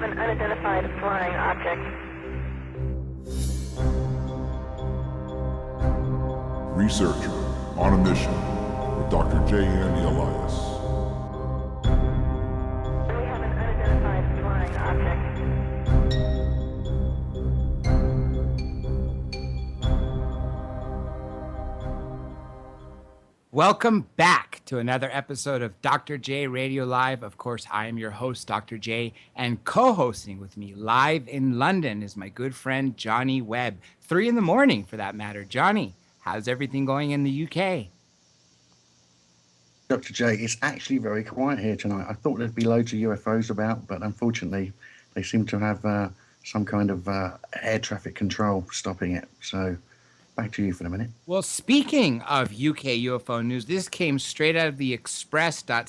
an unidentified flying object. Researcher on a mission with Dr. J.N. Elias. We have an unidentified flying object. Welcome back to another episode of Dr. J Radio Live. Of course, I am your host, Dr. J, and co-hosting with me live in London is my good friend, Johnny Webb. 3 a.m, for that matter. Johnny, how's everything going in the UK? Dr. J, it's actually very quiet here tonight. I thought there'd be loads of UFOs about, but unfortunately, they seem to have some kind of air traffic control stopping it. So back to you for a minute. Well, speaking of UK UFO news, this came straight out of the express.ca.uk.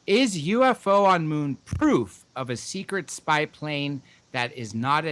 Is UFO on moon proof of a secret spy plane that is not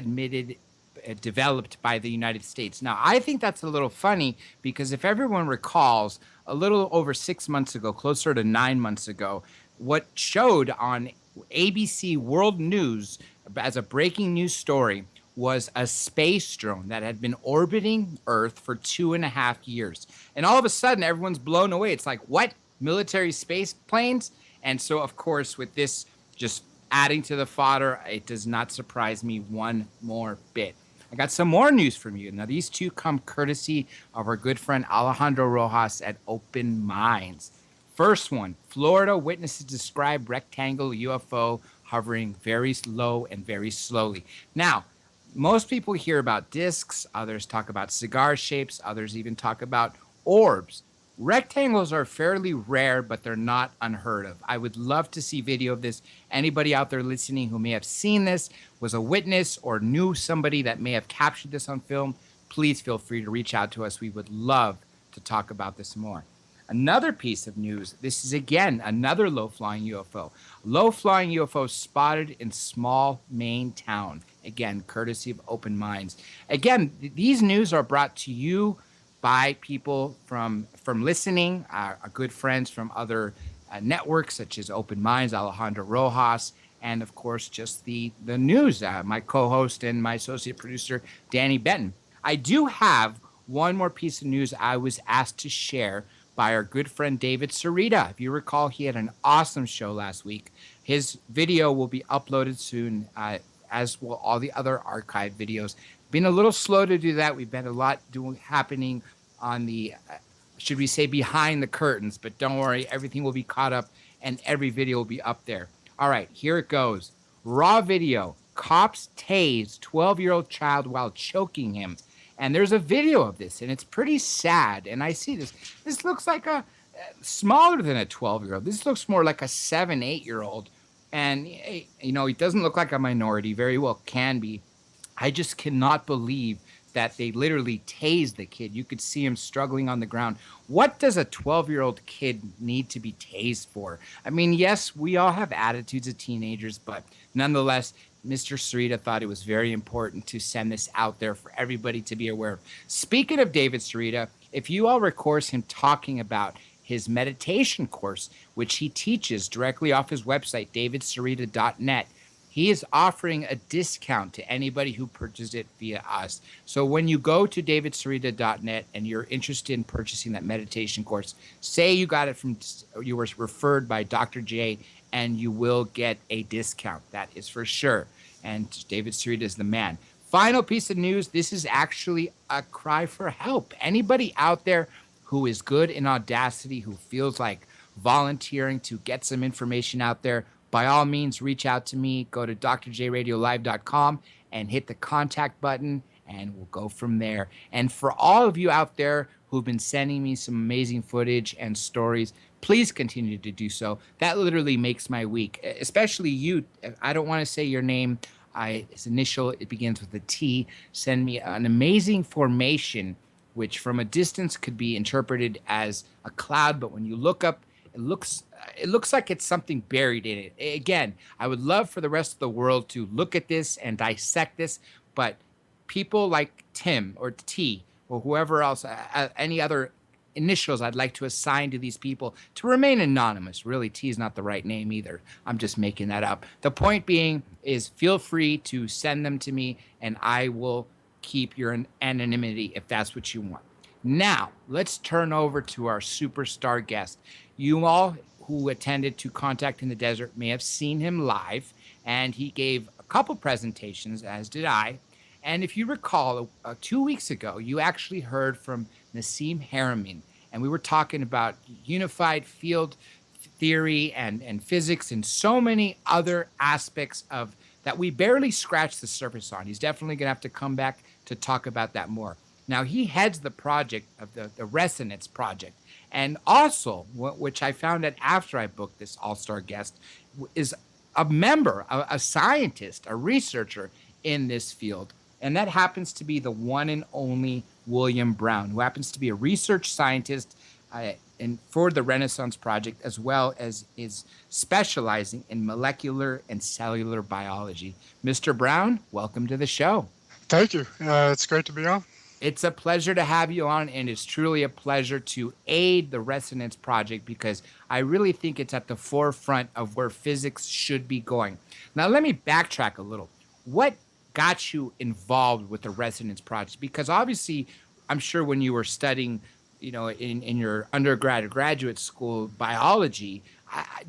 developed by the United States? Now, I think that's a little funny because if everyone recalls, a little over 6 months ago, closer to 9 months ago, what showed on ABC World News as a breaking news story was a space drone that had been orbiting Earth for 2.5 years. And all of a sudden, everyone's blown away. It's like, what? Military space planes? And so, of course, with this just adding to the fodder, it does not surprise me one more bit. I got some more news from you. Now, these two come courtesy of our good friend Alejandro Rojas at Open Minds. First one, Florida witnesses describe rectangle UFO hovering very low and very slowly. Now, most people hear about discs, others talk about cigar shapes, others even talk about orbs. Rectangles are fairly rare, but they're not unheard of. I would love to see video of this. Anybody out there listening who may have seen this, was a witness, or knew somebody that may have captured this on film, please feel free to reach out to us. We would love to talk about this more. Another piece of news, this is again another low-flying UFO. Low-flying UFO spotted in small Maine town. Again, courtesy of Open Minds. Again, these news are brought to you by people from listening, our good friends from other networks such as Open Minds, Alejandro Rojas, and of course just the news, my co-host and my associate producer, Danny Benton. I do have one more piece of news I was asked to share by our good friend David Sarita. If you recall, he had an awesome show last week. His video will be uploaded soon, as will all the other archive videos. Been a little slow to do that. We've been a lot happening on the, should we say, behind the curtains, but don't worry, everything will be caught up and every video will be up there. All right, here it goes. Raw video, cops tase 12-year-old child while choking him. And there's a video of this, and it's pretty sad. And I see this. This looks like a smaller than a 12-year-old. This looks more like a 7, 8-year-old. And, you know, he doesn't look like a minority. Very well can be. I just cannot believe that they literally tased the kid. You could see him struggling on the ground. What does a 12-year-old kid need to be tased for? I mean, yes, we all have attitudes of teenagers, but nonetheless, Mr. Sarita thought it was very important to send this out there for everybody to be aware of. Speaking of David Sarita, if you all recall him talking about his meditation course, which he teaches directly off his website, davidsarita.net, he is offering a discount to anybody who purchased it via us. So when you go to davidsarita.net and you're interested in purchasing that meditation course, say you got it you were referred by Dr. J, and you will get a discount. That is for sure. And David Sarita is the man. Final piece of news. This is actually a cry for help. Anybody out there who is good in Audacity, who feels like volunteering to get some information out there, by all means, reach out to me. Go to drjradiolive.com and hit the contact button, and we'll go from there. And for all of you out there who've been sending me some amazing footage and stories, please continue to do so. That literally makes my week, especially you. I don't want to say your name. His initial, it begins with a T. Send me an amazing formation, which from a distance could be interpreted as a cloud, but when you look up, it looks like it's something buried in it. Again, I would love for the rest of the world to look at this and dissect this, but people like Tim or T or whoever else, any other initials I'd like to assign to these people to remain anonymous. Really, T is not the right name either. I'm just making that up. The point being is feel free to send them to me and I will keep your anonymity if that's what you want. Now, let's turn over to our superstar guest. You all who attended to Contact in the Desert may have seen him live, and he gave a couple presentations, as did I. And if you recall, 2 weeks ago, you actually heard from Nassim Haramein, and we were talking about unified field theory and physics and so many other aspects of that we barely scratched the surface on. He's definitely going to have to come back to talk about that more. Now, he heads the project of the Resonance project. And also, which I found out after I booked this all star guest, is a member, a scientist, a researcher in this field. And that happens to be the one and only William Brown, who happens to be a research scientist for the Renaissance Project, as well as is specializing in molecular and cellular biology. Mr. Brown, welcome to the show. Thank you. It's great to be on. It's a pleasure to have you on, and it's truly a pleasure to aid the Resonance Project because I really think it's at the forefront of where physics should be going. Now, let me backtrack a little. What got you involved with the Resonance Project? Because obviously, I'm sure when you were studying, in your undergrad or graduate school biology,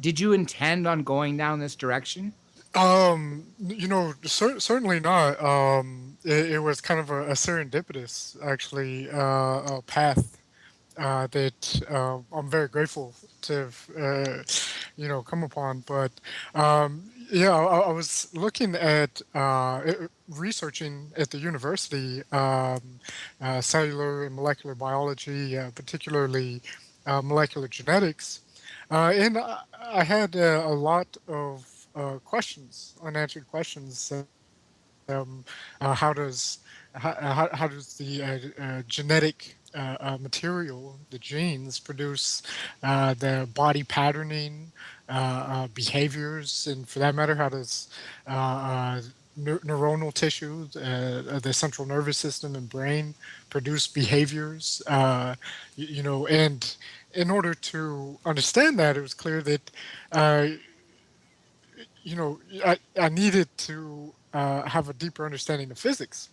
did you intend on going down this direction? Certainly not. It was kind of a serendipitous, actually, path that I'm very grateful to have, come upon. But yeah, I was looking at researching at the university cellular and molecular biology, particularly molecular genetics, and I had a lot of questions, unanswered questions. How does how does the genetic material, the genes, produce the body patterning, behaviors, and for that matter, how does neuronal tissue, the central nervous system and brain, produce behaviors? And in order to understand that, it was clear that uh, I needed to have a deeper understanding of physics.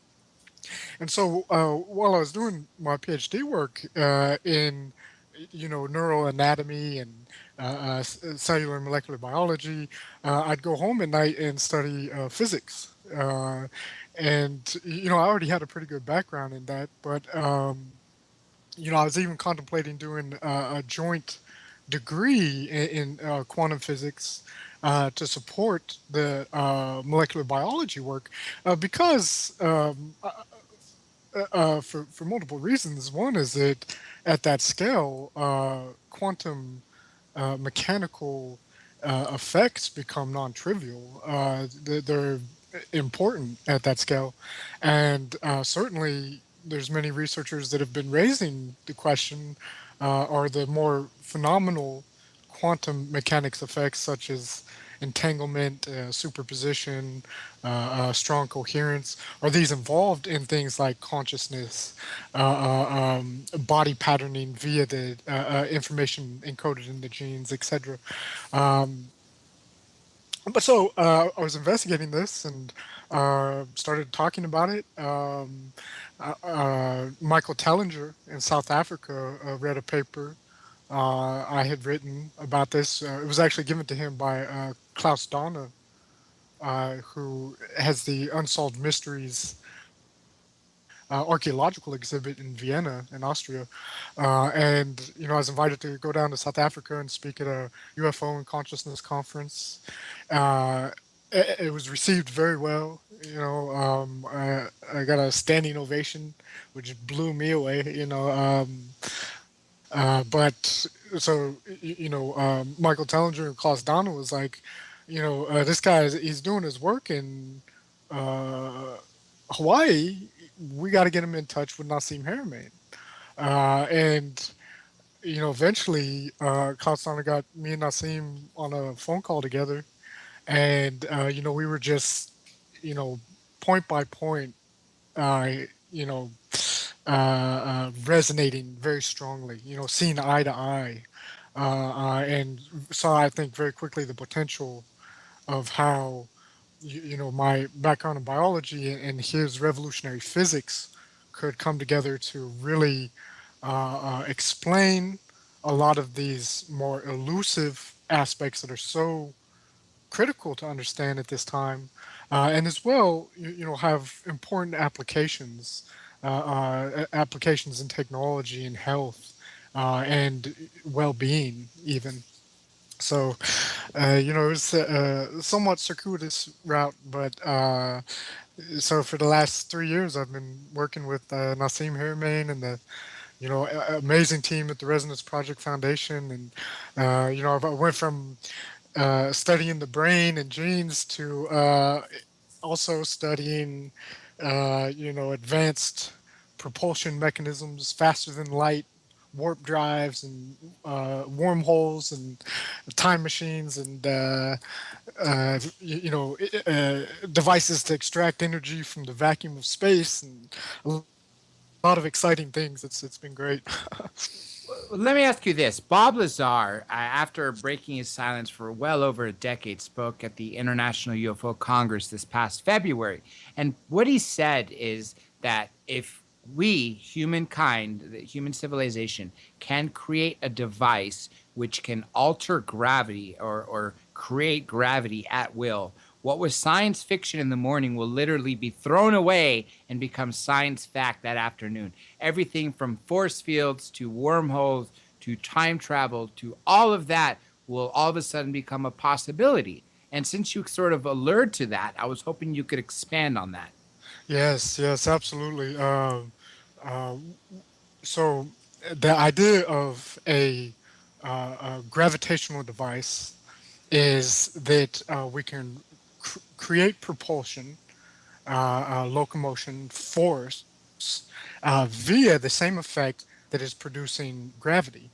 And so while I was doing my PhD work in, neural anatomy and cellular and molecular biology, I'd go home at night and study physics. And, I already had a pretty good background in that, but, I was even contemplating doing a joint degree in quantum physics to support the molecular biology work because for multiple reasons. One is that at that scale, quantum mechanical effects become non-trivial. They're important at that scale, and certainly there's many researchers that have been raising the question: are the more phenomenal quantum mechanics effects, such as entanglement, superposition, strong coherence, are these involved in things like consciousness, body patterning via the information encoded in the genes, etc. Um, but so I was investigating this and started talking about it. Michael Tellinger in South Africa read a paper I had written about this. It was actually given to him by Klaus Donner, who has the Unsolved Mysteries archaeological exhibit in Vienna, in Austria. And, I was invited to go down to South Africa and speak at a UFO and consciousness conference. Uh, it was received very well. I got a standing ovation, which blew me away. But so Michael Tellinger and Klaus Donner was like, this guy he's doing his work in uh, Hawaii. We got to get him in touch with Nassim Haramein. And eventually, Klaus Donner got me and Nassim on a phone call together, and we were just point by point, uh, you know resonating very strongly, seeing eye to eye, and saw, I think, very quickly the potential of how, my background in biology and his revolutionary physics could come together to really explain a lot of these more elusive aspects that are so critical to understand at this time, and as well, have important applications in technology and health, and well-being even. So, it's a somewhat circuitous route, but so for the last 3 years, I've been working with Nassim Haramein and the amazing team at the Resonance Project Foundation, and I went from studying the brain and genes to also studying, advanced propulsion mechanisms, faster than light, warp drives, and wormholes, and time machines, and devices to extract energy from the vacuum of space, and a lot of exciting things. It's been great. Let me ask you this. Bob Lazar, after breaking his silence for well over a decade, spoke at the International UFO Congress this past February. And what he said is that if we, humankind, the human civilization, can create a device which can alter gravity or create gravity at will, what was science fiction in the morning will literally be thrown away and become science fact that afternoon. Everything from force fields to wormholes to time travel to all of that will all of a sudden become a possibility. And since you sort of allured to that, I was hoping you could expand on that. Yes, yes, absolutely. Uh, so the idea of a gravitational device is that we can create propulsion, locomotion, force via the same effect that is producing gravity.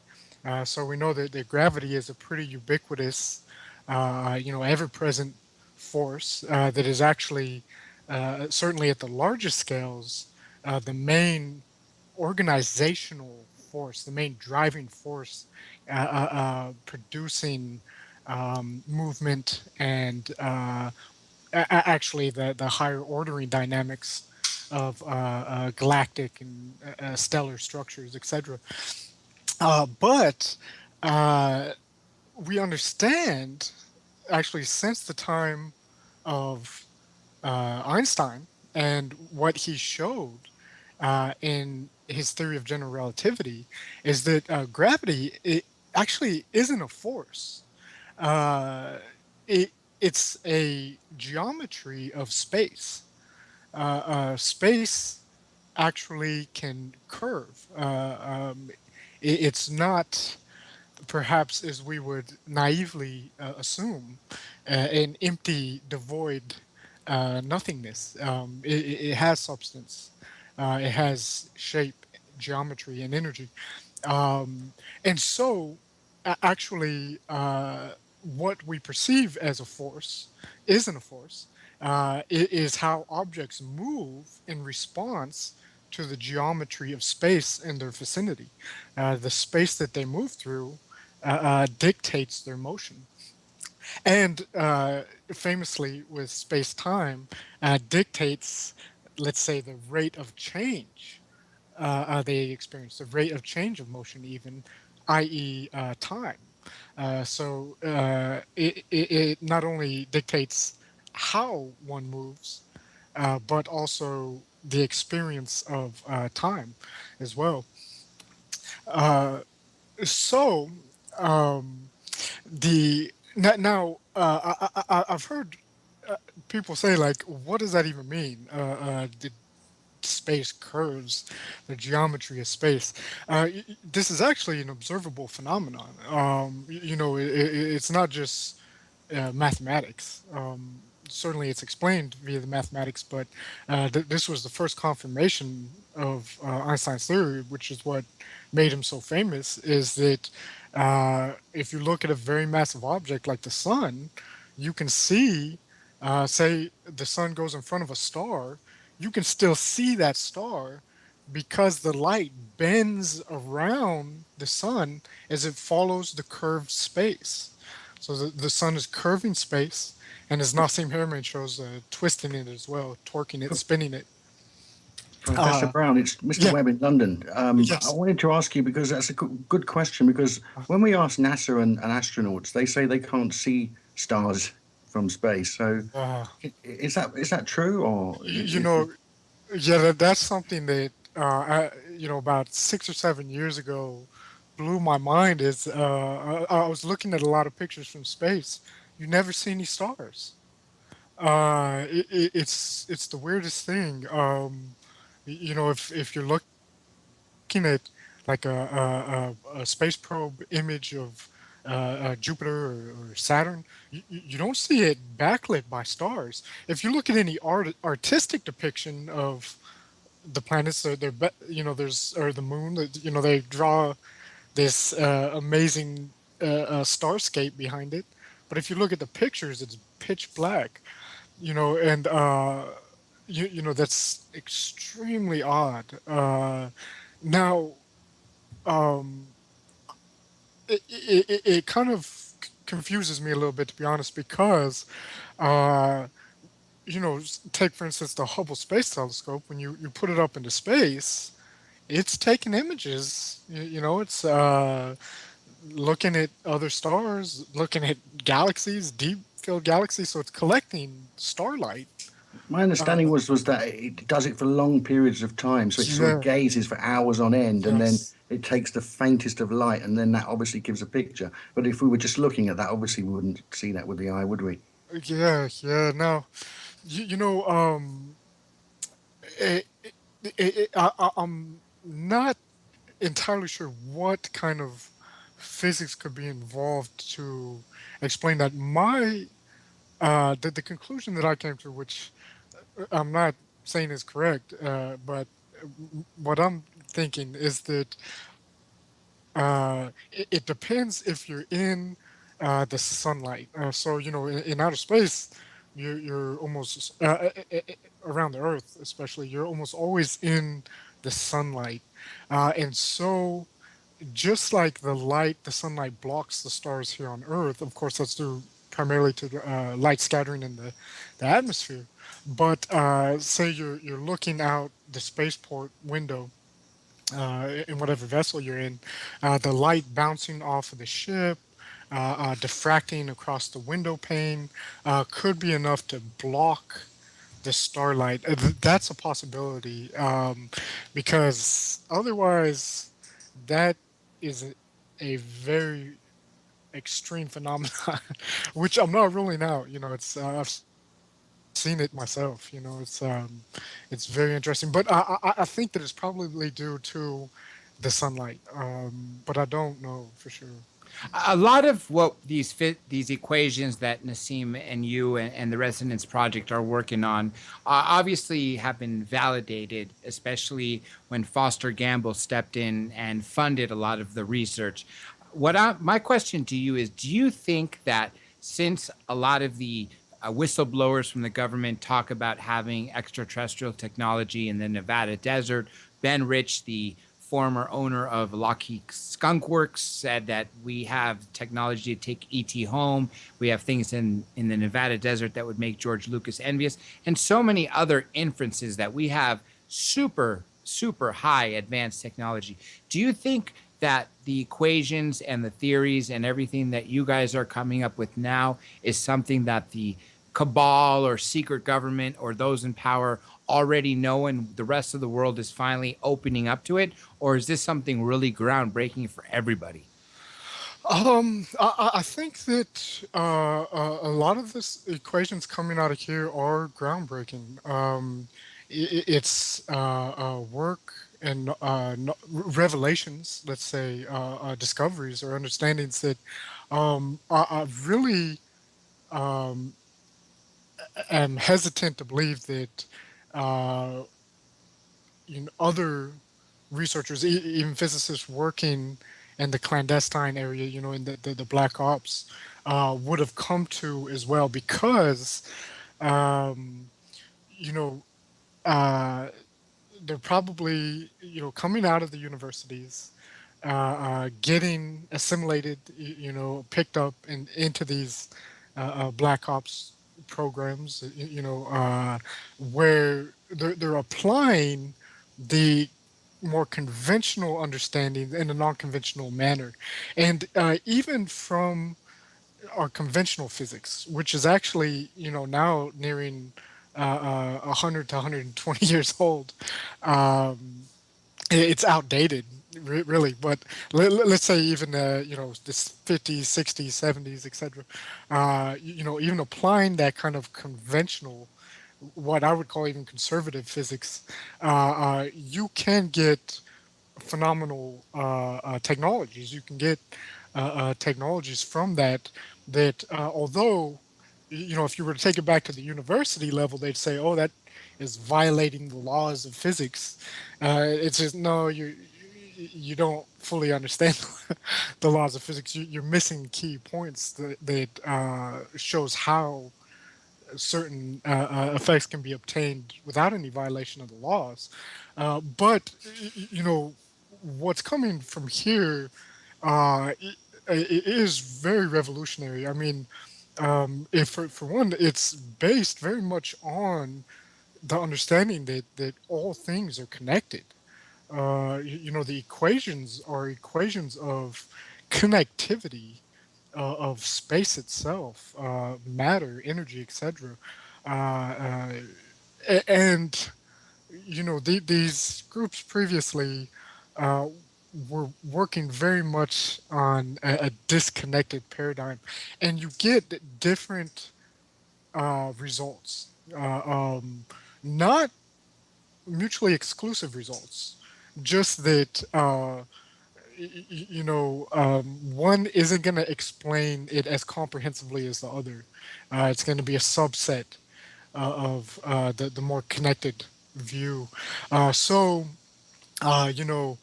So we know that gravity is a pretty ubiquitous, ever-present force that is actually, certainly at the largest scales, the main organizational force, the main driving force producing movement and actually the higher ordering dynamics of galactic and stellar structures, etc. But uh, we understand, actually, since the time of Einstein and what he showed in his theory of general relativity, is that gravity actually isn't a force. Uh, it, it's a geometry of space. Space actually can curve. It's not, perhaps as we would naively assume, an empty, devoid nothingness. It has substance, it has shape, geometry, and energy. Um, and so, actually, what we perceive as a force isn't a force. It is how objects move in response to the geometry of space in their vicinity. The space that they move through dictates their motion. And famously, with space time, dictates, let's say, the rate of change they experience, the rate of change of motion, even, i.e., time. So it not only dictates how one moves, but also the experience of time as well. Uh, so um, I've heard people say, like, what does that even mean? The space curves, the geometry of space. This is actually an observable phenomenon. It's not just mathematics. Certainly, it's explained via the mathematics, but this was the first confirmation of Einstein's theory, which is what made him so famous. Is that if you look at a very massive object like the sun, you can see, say, the sun goes in front of a star, you can still see that star because the light bends around the sun as it follows the curved space. So the sun is curving space, and as Nassim Haramein shows, twisting it as well, torquing it, spinning it. Professor Uh, Brown, it's Mr. yeah, Webb in London. I yes. wanted to ask you because that's a good question. Because when we ask NASA and astronauts, they say they can't see stars from space. So Uh, is that true, or you know, yeah, that's something that about 6 or 7 years ago blew my mind. Is I was looking at a lot of pictures from space. You never see any stars. It's the weirdest thing. If you're looking at like a space probe image of Jupiter or Saturn, you don't see it backlit by stars. If you look at any artistic depiction of the planets, there's or the moon, they draw this amazing starscape behind it. But if you look at the pictures, it's pitch black, and that's extremely odd. Now, um, it kind of confuses me a little bit, to be honest, because uh, take for instance the Hubble Space Telescope. When you put it up into space, it's taking images. It's looking at other stars, looking at galaxies, deep field galaxies. So it's collecting starlight. my understanding Uh, was that it does it for long periods of time, so it sort of yeah, gazes for hours on end, and then yes. it takes the faintest of light, and then that obviously gives a picture. But if we were just looking at that, obviously we wouldn't see that with the eye, would we? Yeah, yeah. Now, you, you know, it, I'm not entirely sure what kind of physics could be involved to explain that. The conclusion that I came to, which I'm not saying is correct, but what I'm thinking is that it depends if you're in the sunlight. So in outer space, you're almost around the Earth, especially. You're almost always in the sunlight, and so just like the sunlight blocks the stars here on Earth. Of course, that's due primarily to the light scattering in the atmosphere. But say you're looking out the spaceport window in whatever vessel you're in, the light bouncing off of the ship, diffracting across the window pane, could be enough to block the starlight. That's a possibility, because otherwise, that is a very extreme phenomenon, which I'm not ruling out. It's I've seen it myself. It's very interesting, but I think that it's probably due to the sunlight, but I don't know for sure. A lot of what these equations that Nassim and you and the Resonance Project are working on obviously have been validated, especially when Foster Gamble stepped in and funded a lot of the research. My question to you is: do you think that since a lot of the whistleblowers from the government talk about having extraterrestrial technology in the Nevada desert, Ben Rich, the former owner of Lockheed Skunk Works, said that we have technology to take ET home. We have things in the Nevada desert that would make George Lucas envious, and so many other inferences that we have super high advanced technology. Do you think that the equations and the theories and everything that you guys are coming up with now is something that the cabal or secret government or those in power already know and the rest of the world is finally opening up to it? Or is this something really groundbreaking for everybody? I think that a lot of this equations coming out of here are groundbreaking. It's work and revelations, let's say, discoveries or understandings that I really um, am hesitant to believe that uh, other researchers, even physicists working in the clandestine area, in the black ops, would have come to as well because, um, you know, uh, they're probably coming out of the universities, getting assimilated, picked up into these black ops programs, where they're applying the more conventional understanding in a non-conventional manner, and even from our conventional physics, which is actually now nearing 100 to 120 years old. Um, it's outdated, really. But let's say even this 50s, 60s, 70s, etc. Even applying that kind of conventional, what I would call even conservative physics, you can get phenomenal technologies. You can get technologies from that although if you were to take it back to the university level, they'd say, "Oh, that is violating the laws of physics." It's just no, you don't fully understand the laws of physics. You're missing key points that shows how certain effects can be obtained without any violation of the laws. But what's coming from here it is very revolutionary. I mean, if for one, it's based very much on the understanding that all things are connected. The equations are equations of connectivity of space itself, matter, energy, etc. And these groups previously uh, were working very much on a disconnected paradigm, and you get different results, not mutually exclusive results, just that one isn't going to explain it as comprehensively as the other. It's going to be a subset of the more connected view. So, you know,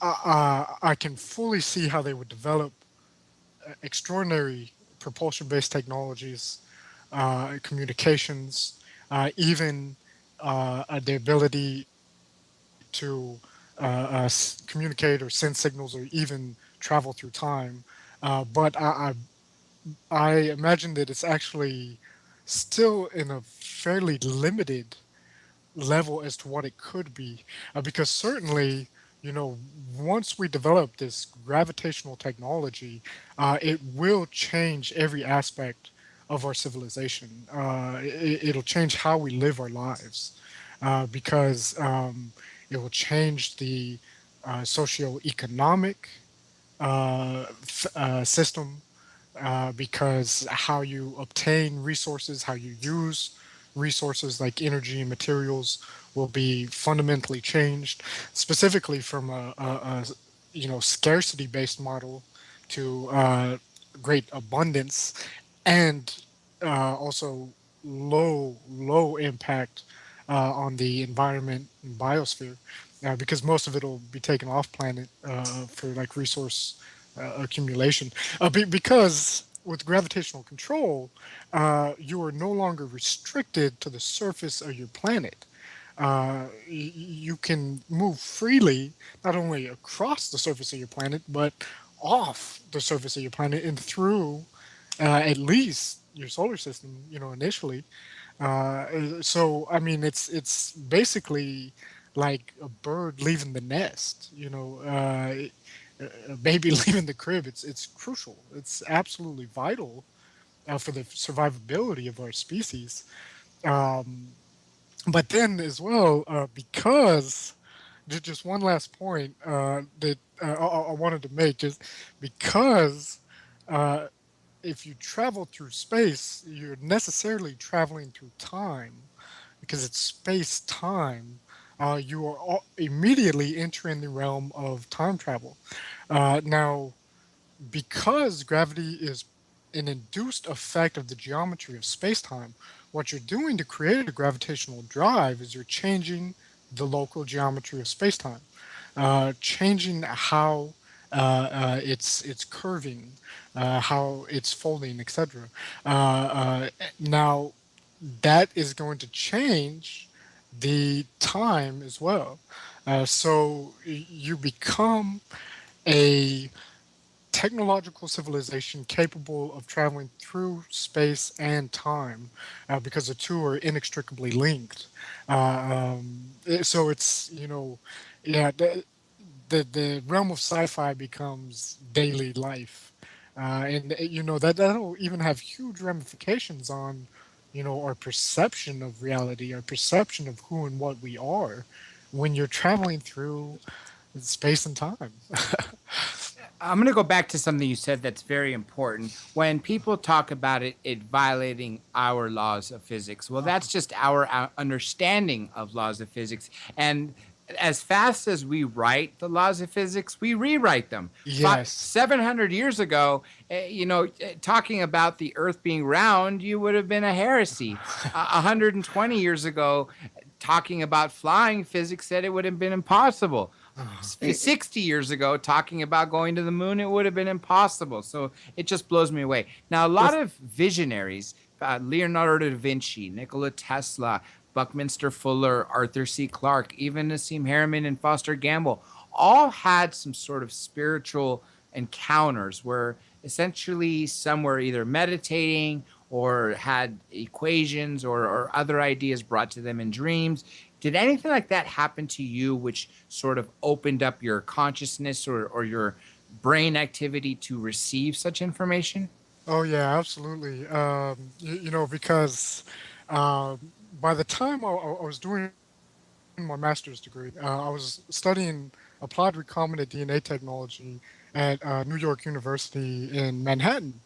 I can fully see how they would develop extraordinary propulsion-based technologies, communications, even the ability to communicate or send signals or even travel through time. But I imagine that it's actually still in a fairly limited level as to what it could be. Because certainly, once we develop this gravitational technology, it will change every aspect of our civilization. It'll change how we live our lives because it will change the socioeconomic system because how you obtain resources, how you use resources like energy and materials will be fundamentally changed, specifically from a scarcity-based model to great abundance, and also low impact on the environment and biosphere, because most of it will be taken off planet for like resource accumulation. Because with gravitational control, you are no longer restricted to the surface of your planet. You can move freely, not only across the surface of your planet, but off the surface of your planet and through at least your solar system, initially. So I mean, it's basically like a bird leaving the nest. A baby leaving the crib. It's crucial. It's absolutely vital for the survivability of our species. Um, but then as well, because just one last point that I wanted to make is because uh, if you travel through space, you're necessarily traveling through time because it's space time. You are immediately entering the realm of time travel. Now, because gravity is an induced effect of the geometry of space-time, what you're doing to create a gravitational drive is you're changing the local geometry of space-time, changing how it's curving, how it's folding, etc. Now, that is going to change the time as well. So you become a technological civilization capable of traveling through space and time, because the two are inextricably linked. So it's, yeah, the realm of sci-fi becomes daily life, and that'll even have huge ramifications on, our perception of reality, our perception of who and what we are, when you're traveling through space and time. I'm going to go back to something you said that's very important. When people talk about it violating our laws of physics, well, that's just our understanding of laws of physics. And as fast as we write the laws of physics, we rewrite them. Yes. 700 years ago, talking about the Earth being round, you would have been a heresy. 120 years ago, talking about flying, physics said it would have been impossible. It, 60 years ago, talking about going to the moon, it would have been impossible. So it just blows me away. Now, a lot That's, of visionaries, Leonardo da Vinci, Nikola Tesla, Buckminster Fuller, Arthur C. Clarke, even Nassim Haramein and Foster Gamble, all had some sort of spiritual encounters where essentially some were either meditating or had equations or other ideas brought to them in dreams. Did anything like that happen to you, which sort of opened up your consciousness or your brain activity to receive such information? oh yeah, absolutely. Because uh, by the time I was doing my master's degree, I was studying applied recombinant DNA technology at New York University in Manhattan.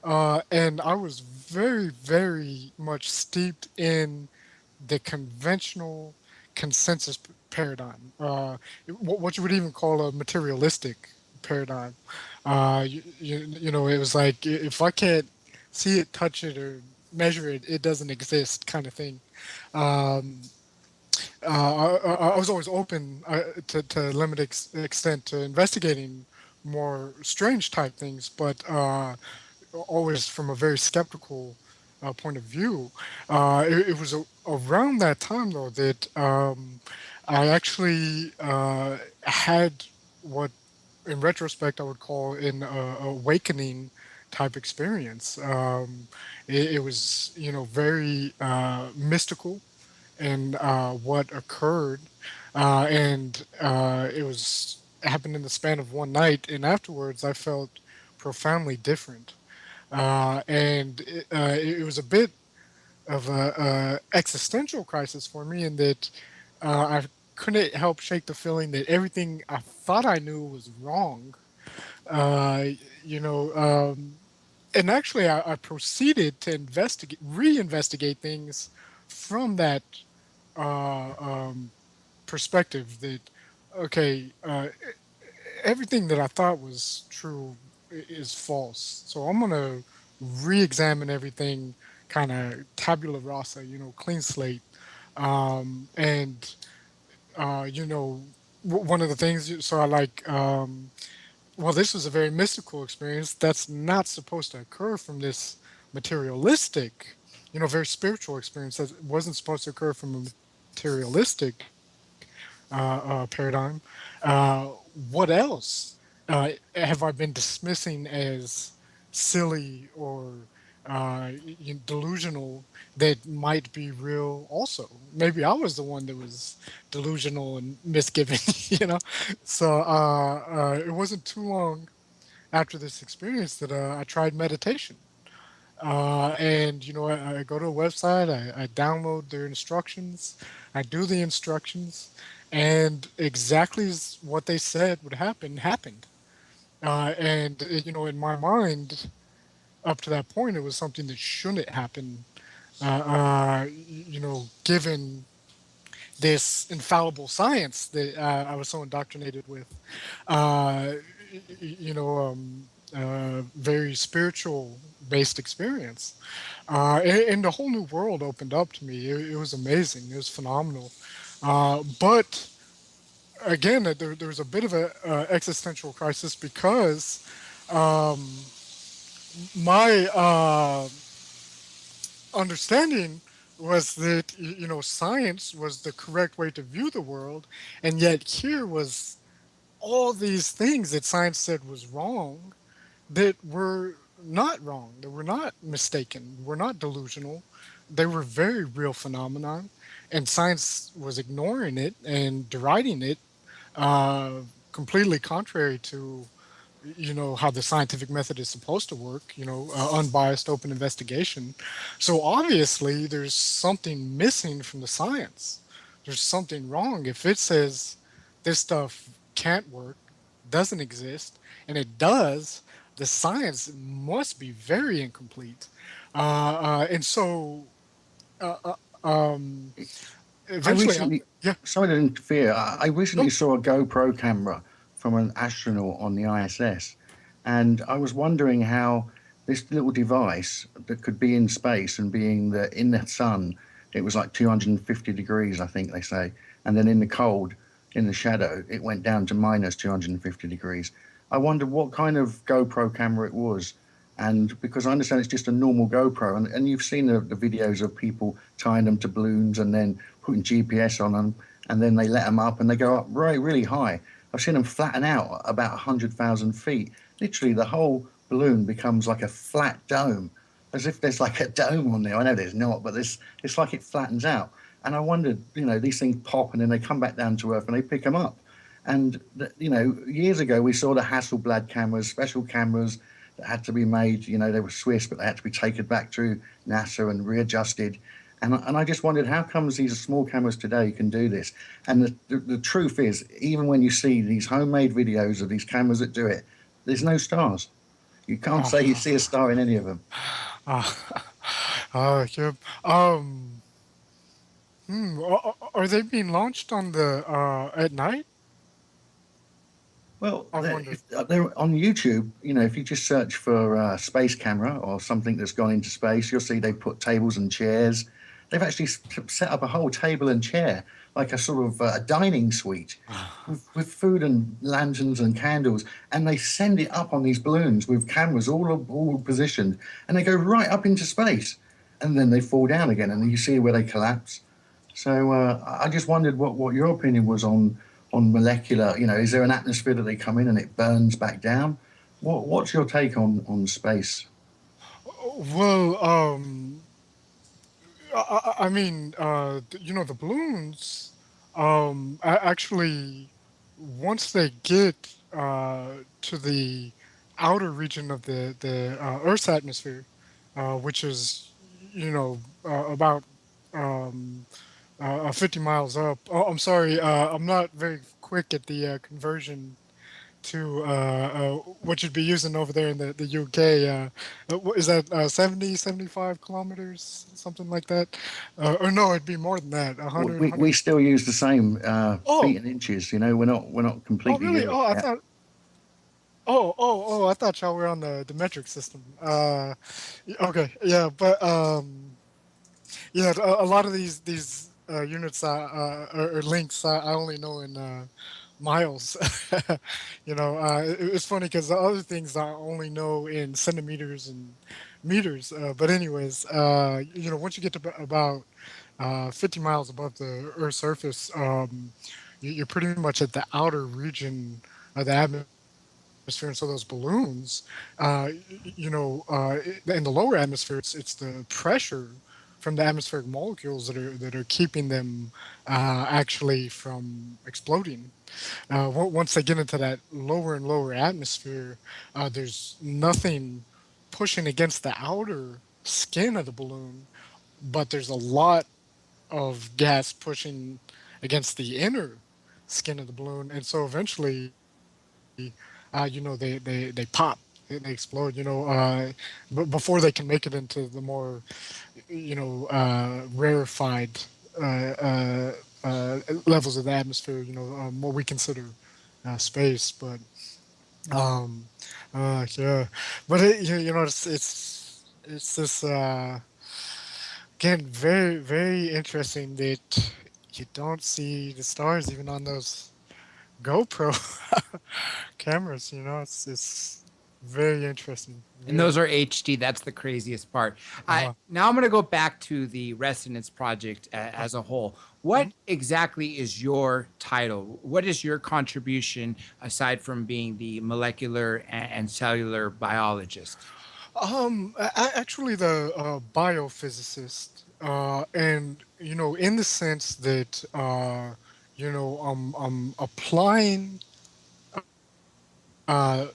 And I was very, very much steeped in the conventional consensus paradigm, what you would even call a materialistic paradigm. It was like, if I can't see it, touch it, or measure it, it doesn't exist, kind of thing. Um, I was always open, to limited extent, to investigating more strange type things, but always from a very skeptical point of view. It was around that time, though, that I actually had what, in retrospect, I would call an awakening type experience. It was, very mystical and what occurred, and it was happened in the span of one night, and afterwards I felt profoundly different, and it was a bit of a existential crisis for me, in that I couldn't help shake the feeling that everything I thought I knew was wrong. Uh, you know, um, and actually, I proceeded to reinvestigate things from that uh, um, perspective. That, okay, everything that I thought was true is false. So I'm gonna re-examine everything, kind of tabula rasa, clean slate. And one of the things. So I like. Well, this was a very mystical experience. That's not supposed to occur from this materialistic, very spiritual experience. That wasn't supposed to occur from a materialistic paradigm. Uh, what else have I been dismissing as silly or delusional, that might be real also? Maybe I was the one that was delusional and misgiving, So it wasn't too long after this experience that I tried meditation. And I go to a website, I download their instructions, I do the instructions, and exactly what they said would happen happened. And in my mind, up to that point, it was something that shouldn't happen. Given this infallible science that I was so indoctrinated with, uh, very spiritual based experience. And a whole new world opened up to me. It was amazing. It was phenomenal. But again, there was a bit of a existential crisis, because my understanding was that science was the correct way to view the world, and yet here was all these things that science said was wrong that were not wrong, that were not mistaken, were not delusional. They were very real phenomenon, and science was ignoring it and deriding it, uh, completely contrary to how the scientific method is supposed to work, unbiased open investigation. So obviously there's something missing from the science. There's something wrong if it says this stuff can't work, doesn't exist, and it does. The science must be very incomplete. And so uh, uh, um, I eventually recently, yeah. sorry to interfere, I No. recently saw a GoPro camera from an astronaut on the ISS, and I was wondering how this little device that could be in space and being in the sun, it was like 250 degrees, I think they say, and then in the cold, in the shadow, it went down to minus 250 degrees. I wondered what kind of GoPro camera it was. And because I understand it's just a normal GoPro, and you've seen the videos of people tying them to balloons and then putting GPS on them, and then they let them up and they go up really high. I've seen them flatten out about 100,000 feet. Literally, the whole balloon becomes like a flat dome, as if there's like a dome on there. I know there's not, but it's like it flattens out. And I wondered, these things pop and then they come back down to earth and they pick them up. And years ago we saw the Hasselblad cameras, special cameras that had to be made. They were Swiss, but they had to be taken back through NASA and readjusted. And I just wondered how comes these small cameras today can do this. And the truth is, even when you see these homemade videos of these cameras that do it, there's no stars. You can't say you see a star in any of them. Yep. Um, are they being launched on the at night? Well, I wonder. they're on YouTube. If you just search for space camera or something that's gone into space, you'll see they put tables and chairs. They've actually set up a whole table and chair, like a sort of a dining suite, with food and lanterns and candles, and they send it up on these balloons with cameras all positioned, and they go right up into space, and then they fall down again, and you see where they collapse. So I just wondered what your opinion was on molecular. Is there an atmosphere that they come in and it burns back down? What's your take on space? Well, I mean, the balloons, actually, once they get to the outer region of the Earth's atmosphere, which is, about um, 50 miles up. Oh, I'm sorry, I'm not very quick at the conversion to what you'd be using over there in the UK. Is that 70, 75 kilometers, something like that? Or no, it'd be more than that, 100, We still use the same Oh, feet and inches. We're not oh, completely really? Europe yet. I thought y'all were on the metric system. Okay, yeah, but yeah, a lot of these units or links I only know in miles. It's funny because the other things I only know in centimeters and meters. But anyways, once you get to about 50 miles above the Earth's surface, you're pretty much at the outer region of the atmosphere, and so those balloons, in the lower atmosphere, it's the pressure from the atmospheric molecules that are keeping them actually from exploding. Once they get into that lower and lower atmosphere, there's nothing pushing against the outer skin of the balloon, but there's a lot of gas pushing against the inner skin of the balloon, and so eventually, they pop, they explode. But before they can make it into the more rarefied uh, uh, levels of the atmosphere, what we consider space. But um, yeah, but it's this again very interesting that you don't see the stars even on those GoPro cameras. It's Very interesting. And Very. those are HD. That's the craziest part. Uh-huh. Now I'm going to go back to the Resonance project Uh, as a whole. mhm. What exactly is your title? What is your contribution aside from being the molecular and cellular biologist? Actually, the biophysicist, and in the sense that I'm applying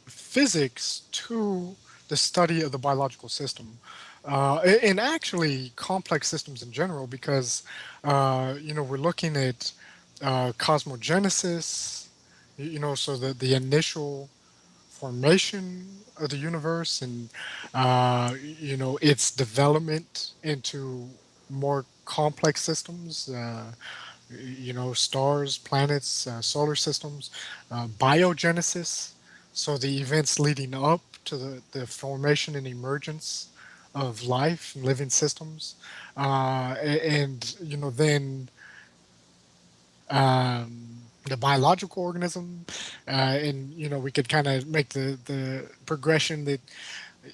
physics to the study of the biological system, and actually complex systems in general, because we're looking at cosmogenesis, so the initial formation of the universe, and its development into more complex systems, stars, planets, solar systems, biogenesis, so the events leading up to the formation and emergence of life and living systems, and then the biological organism, and we could kind of make the progression that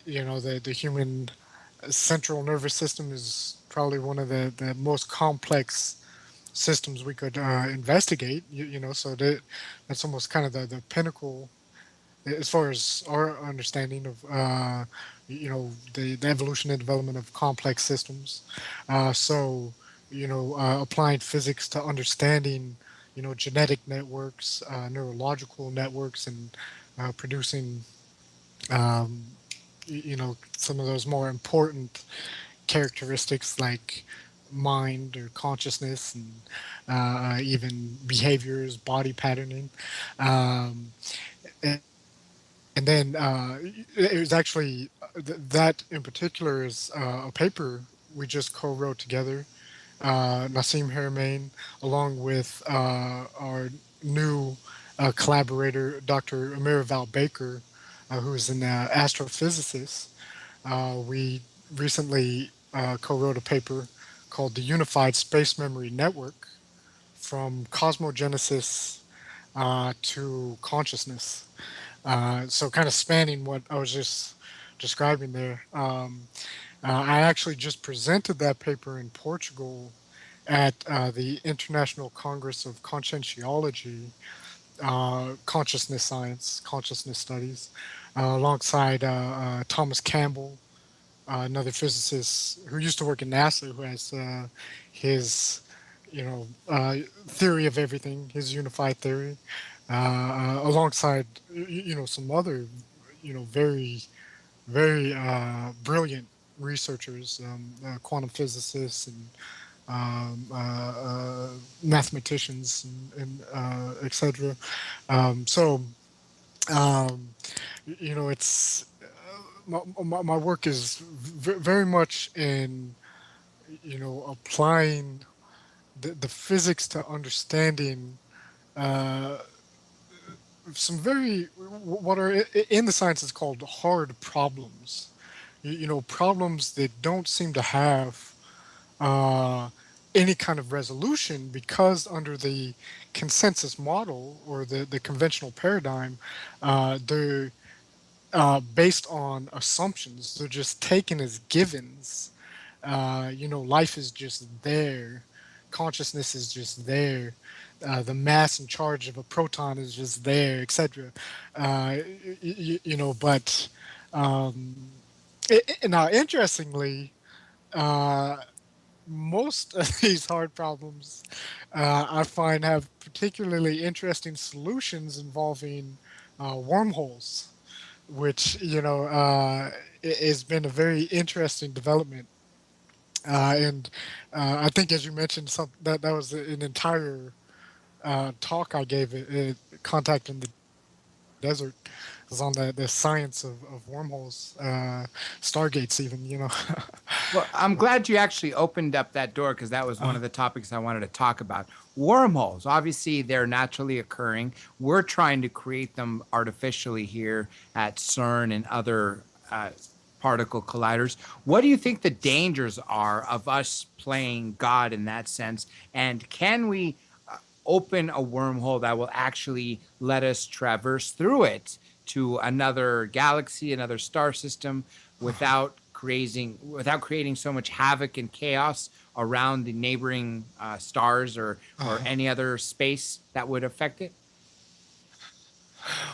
the human central nervous system is probably one of the most complex systems we could investigate. So that's almost kind of the pinnacle as far as our understanding of the evolution and development of complex systems. So applying physics to understanding genetic networks, neurological networks, and producing um, some of those more important characteristics like mind or consciousness, and even behaviors, body patterning. Um, and then it was actually that in particular is a paper we just co-wrote together, Nassim Haramein, along with our new collaborator, Dr. Amiraval Baker, who is an astrophysicist. We recently co-wrote a paper called "The Unified Space Memory Network: From Cosmogenesis to Consciousness." So kind of spanning what I was just describing there. I actually just presented that paper in Portugal at the International Congress of Conscientiology, Consciousness Science, Consciousness Studies, alongside Thomas Campbell, another physicist who used to work at NASA, who has his, theory of everything, his unified theory, alongside, some other, very, very brilliant researchers, quantum physicists, and mathematicians, and etc. So, um, it's my work is very much in applying the physics to understanding uh, some very what are in the sciences called hard problems. Problems that don't seem to have uh, any kind of resolution, because under the consensus model, or the conventional paradigm, they're based on assumptions. They're just taken as givens. Life is just there. Consciousness is just there. The mass and charge of a proton is just there, etc. But um, now, interestingly, uh, most of these hard problems I find have particularly interesting solutions involving wormholes, which has been a very interesting development. And I think, as you mentioned, that was an entire talk I gave at Contact in the Desert. It was on the science of wormholes, stargates, even. Well, I'm glad you actually opened up that door because that was one uh, of the topics I wanted to talk about. Wormholes, obviously, they're naturally occurring. We're trying to create them artificially here at CERN and other particle colliders. What do you think the dangers are of us playing God in that sense? And can we open a wormhole that will actually let us traverse through it to another galaxy, another star system, without creating so much havoc and chaos around the neighboring stars or Uh-huh. any other space that would affect it?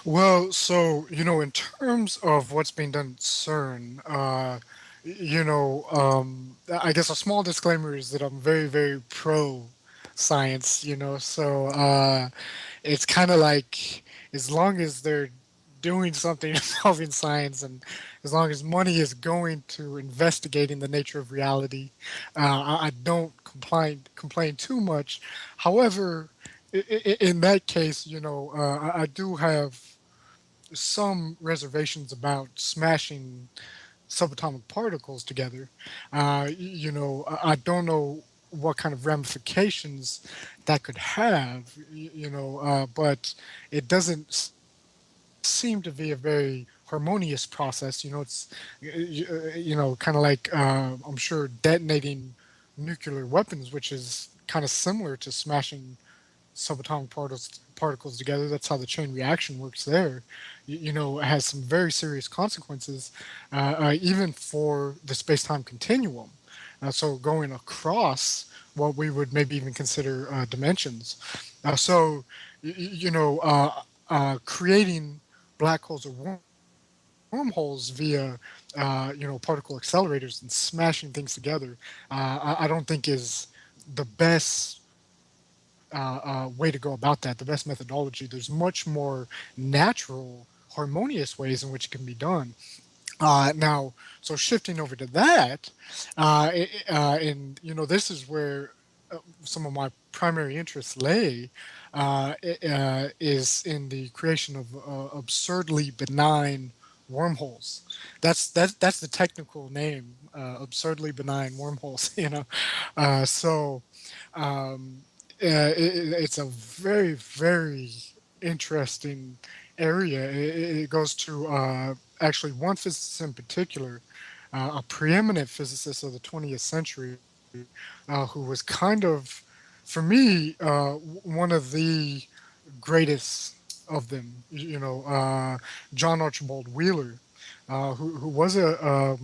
Well, so, in terms of what's being done at CERN, I guess a small disclaimer is that I'm very, very pro science, so it's kind of like as long as they're doing something involving science and as long as money is going to investigating the nature of reality, I don't complain too much. However, in that case, I do have some reservations about smashing subatomic particles together. I don't know what kind of ramifications that could have, but it doesn't seem to be a very harmonious process. It's, kind of like, I'm sure, detonating nuclear weapons, which is kind of similar to smashing subatomic particles together. That's how the chain reaction works there. It has some very serious consequences, even for the space-time continuum. So going across what we would maybe even consider dimensions. So, creating black holes or wormholes via, particle accelerators and smashing things together, I don't think is the best way to go about that, the best methodology. There's much more natural, harmonious ways in which it can be done. Now, so shifting over to that, and this is where some of my primary interests lay, is in the creation of absurdly benign wormholes. That's the technical name, absurdly benign wormholes. So um, it's a very, very interesting area. It goes to actually one physicist in particular, a preeminent physicist of the 20th century, who was kind of, for me, one of the greatest of them. John Archibald Wheeler, who was a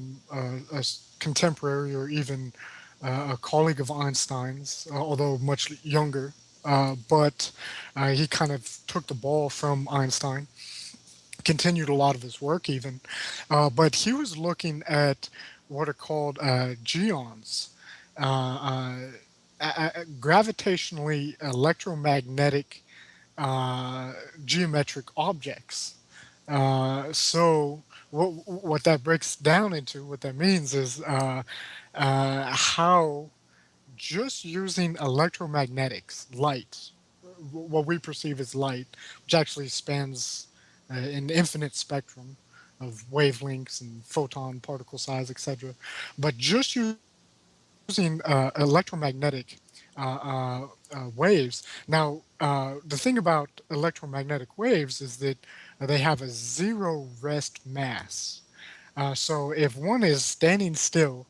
contemporary or even a colleague of Einstein's, although much younger. But he kind of took the ball from Einstein, continued a lot of his work even. But he was looking at what are called geons, gravitationally electromagnetic uh, geometric objects. So what that breaks down into, what that means is how just using electromagnetics, light, what we perceive as light, which actually spans an infinite spectrum of wavelengths and photon particle size, etc. But just using electromagnetic waves. Now, the thing about electromagnetic waves is that they have a zero rest mass. So if one is standing still,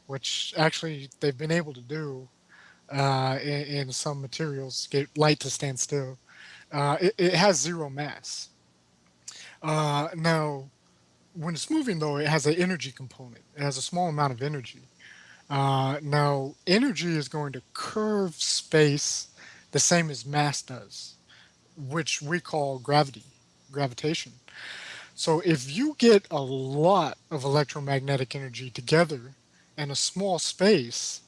which actually they've been able to do in some materials, get light to stand still, it has zero mass. Now, when it's moving, though, it has an energy component. It has a small amount of energy. Now, energy is going to curve space the same as mass does, which we call gravitation. So if you get a lot of electromagnetic energy together in a small space,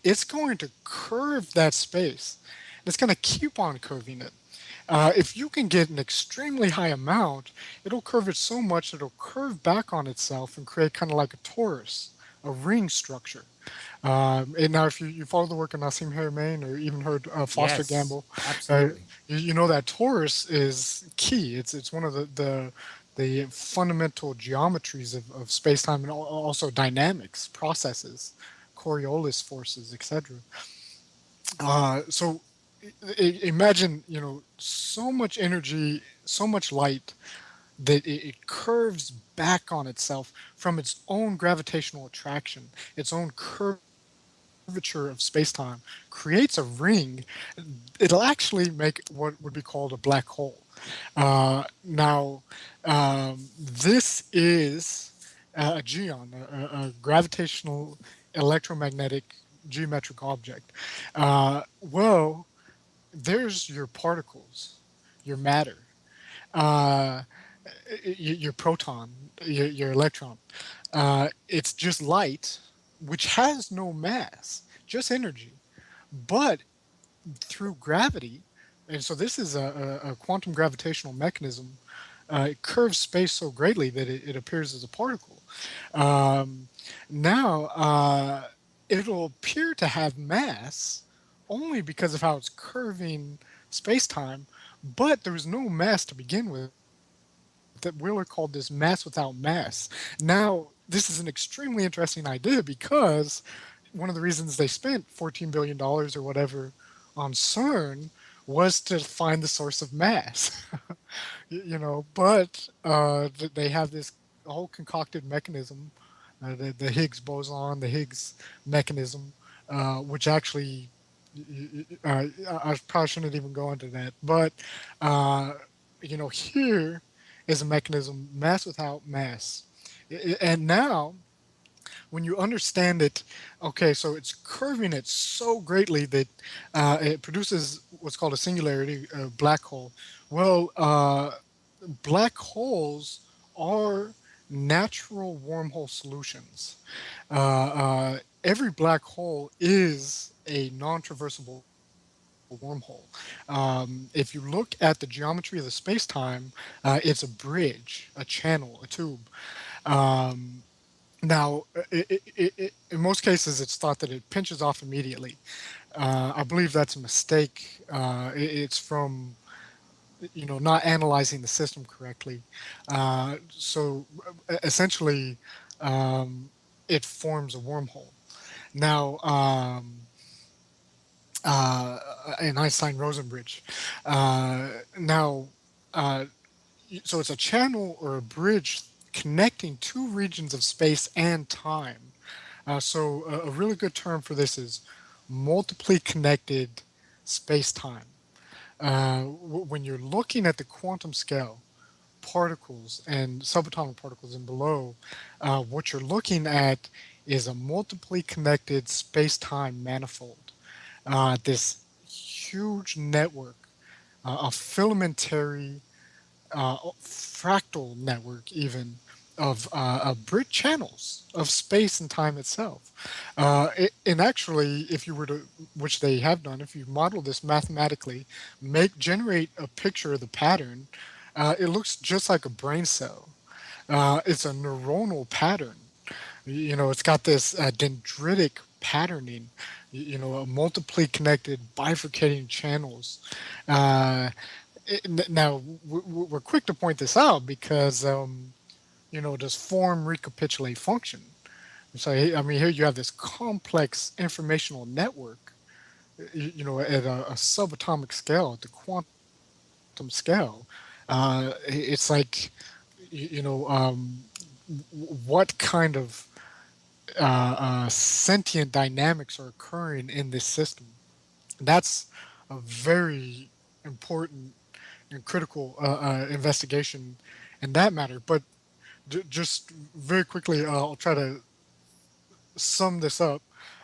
it's going to curve that space. It's going to keep on curving it. If you can get an extremely high amount, it'll curve it so much it'll curve back on itself and create kind of like a torus, a ring structure. And now, if you follow the work of Nassim Haramein or even heard Foster Yes, Gamble, absolutely. you know that torus is key. It's one of the fundamental geometries of space-time and also dynamics, processes, Coriolis forces, etc. So imagine, so much energy, so much light that it curves back on itself from its own gravitational attraction, its own curvature of space-time, creates a ring. It'll actually make what would be called a black hole. Now, this is a geon, a gravitational electromagnetic geometric object. Well, there's your particles, your matter, uh, your proton, your electron. It's just light, which has no mass, just energy. But through gravity, and so this is a quantum gravitational mechanism. It curves space so greatly that it appears as a particle. Um, Now, it'll appear to have mass only because of how it's curving space time, but there's no mass to begin with. That Wheeler called this mass without mass. Now, this is an extremely interesting idea because one of the reasons they spent $14 billion or whatever on CERN was to find the source of mass. But they have this whole concocted mechanism, the Higgs boson, the Higgs mechanism, which actually, I probably shouldn't even go into that. But, uh, here is a mechanism, mass without mass. And now, when you understand it, okay, so it's curving it so greatly that it produces what's called a singularity, a black hole. Well, black holes are natural wormhole solutions. Every black hole is a non-traversable wormhole. If you look at the geometry of the space-time, it's a bridge, a channel, a tube. Um, Now, in most cases, it's thought that it pinches off immediately. I believe that's a mistake. It's from not analyzing the system correctly. So essentially, um, it forms a wormhole. Now, in Einstein-Rosen bridge. Now, uh, so it's a channel or a bridge connecting two regions of space and time. So a really good term for this is multiply connected space-time. When you're looking at the quantum scale, particles and subatomic particles and below, what you're looking at is a multiply connected space-time manifold. This huge network, a filamentary fractal network even of brick channels of space and time itself. And actually, if you were to, which they have done, if you model this mathematically, generate a picture of the pattern, it looks just like a brain cell. It's a neuronal pattern. It's got this dendritic patterning, a multiply connected bifurcating channels. Uh, Now, we're quick to point this out because, does form recapitulate function? So, I mean, here you have this complex informational network, at a subatomic scale, at the quantum scale. It's like, what kind of sentient dynamics are occurring in this system? That's a very important and critical investigation in that matter. But just very quickly, I'll try to sum this up.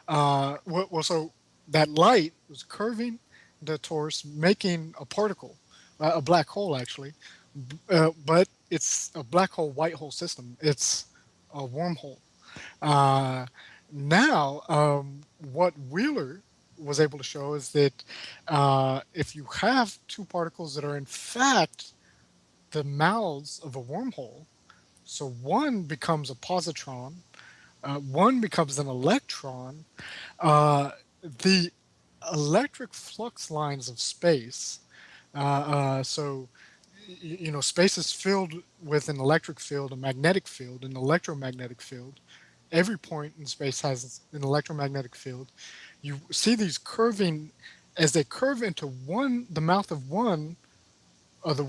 So that light was curving the torus, making a particle, a black hole actually, but it's a black hole white hole system. It's a wormhole. Uh, Now, what Wheeler was able to show is that if you have two particles that are in fact the mouths of a wormhole, so one becomes a positron, one becomes an electron, uh, the electric flux lines of space. So, space is filled with an electric field, a magnetic field, an electromagnetic field. Every point in space has an electromagnetic field. You see these curving as they curve into the mouth of of the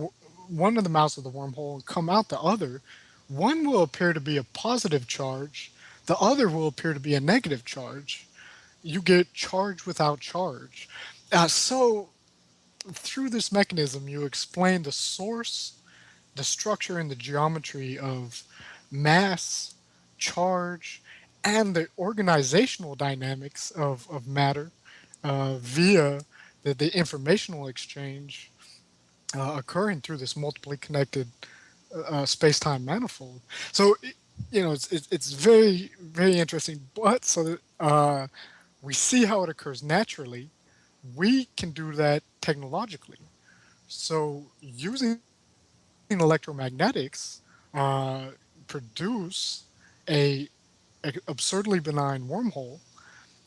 one of the mouths of the wormhole and come out the other. One will appear to be a positive charge, the other will appear to be a negative charge. You get charge without charge. So through this mechanism, you explain the source, the structure, and the geometry of mass, charge, and the organizational dynamics of matter via the informational exchange occurring through this multiply connected space-time manifold. So, it's very, very interesting. But so that we see how it occurs naturally, we can do that technologically. So, using electromagnetics, uh, produce a, a absurdly benign wormhole,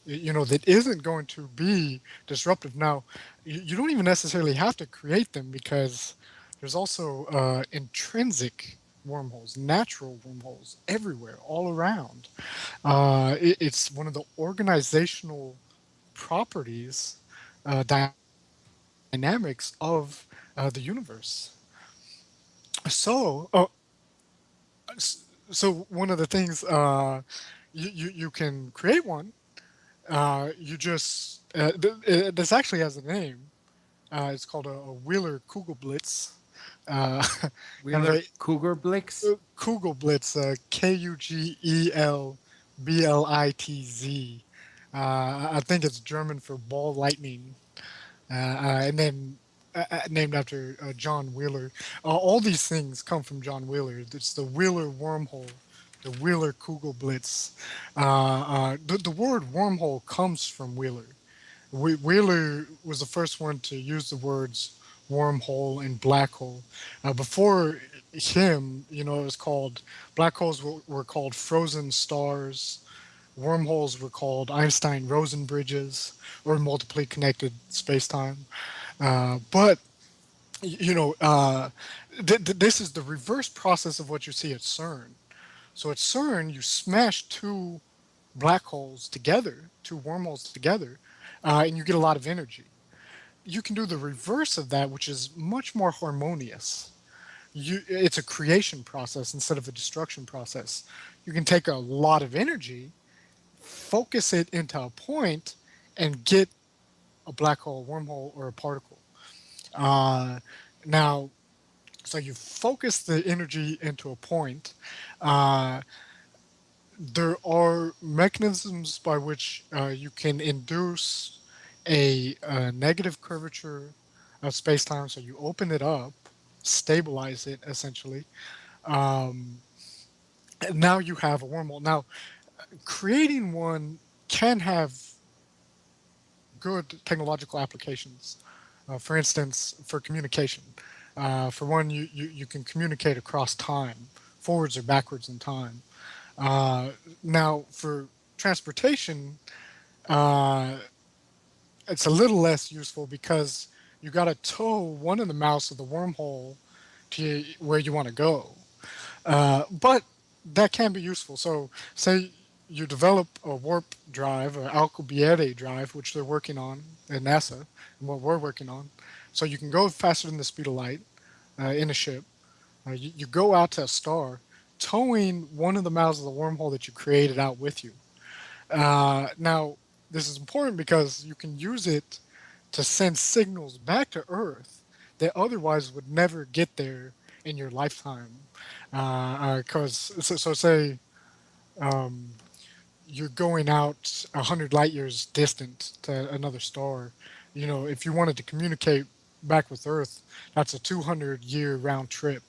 that isn't going to be disruptive. Now, you don't even necessarily have to create them because there's also intrinsic wormholes, natural wormholes everywhere, all around. It's one of the organizational properties, dynamics of the universe. So, so one of the things, you can create one. You just this actually has a name. It's called a Wheeler Kugelblitz. Uh, kind of Wheeler Cougar Blix. a Kugelblitz, Kugelblitz. I think it's German for ball lightning, and then named after John Wheeler. All these things come from John Wheeler. It's the Wheeler wormhole, the Wheeler Kugelblitz. The word wormhole comes from Wheeler. Wheeler was the first one to use the words wormhole and black hole. Before him, it was called black holes were called frozen stars. Wormholes were called Einstein-Rosen bridges or multiply connected spacetime. But this is the reverse process of what you see at CERN. So at CERN, you smash two black holes together, two wormholes together, and you get a lot of energy. You can do the reverse of that, which is much more harmonious. It's a creation process instead of a destruction process. You can take a lot of energy, focus it into a point, and get a black hole, wormhole, or a particle. Uh, now, so you focus the energy into a point. Uh, there are mechanisms by which you can induce a negative curvature of space-time. So you open it up, stabilize it essentially. Um, and now you have a wormhole. Now, creating one can have good technological applications. For instance, for communication. For one, you can communicate across time, forwards or backwards in time. Now, for transportation, uh, it's a little less useful because you got to tow one of the mouths of the wormhole to where you want to go. But that can be useful. So, say you develop a warp drive, an Alcubierre drive, which they're working on at NASA, and what we're working on. So you can go faster than the speed of light in a ship. You go out to a star, towing one of the mouths of the wormhole that you created out with you. Now, this is important because you can use it to send signals back to Earth that otherwise would never get there in your lifetime. Because so say um, you're going out 100 light years distant to another star. If you wanted to communicate back with Earth, that's a 200-year round trip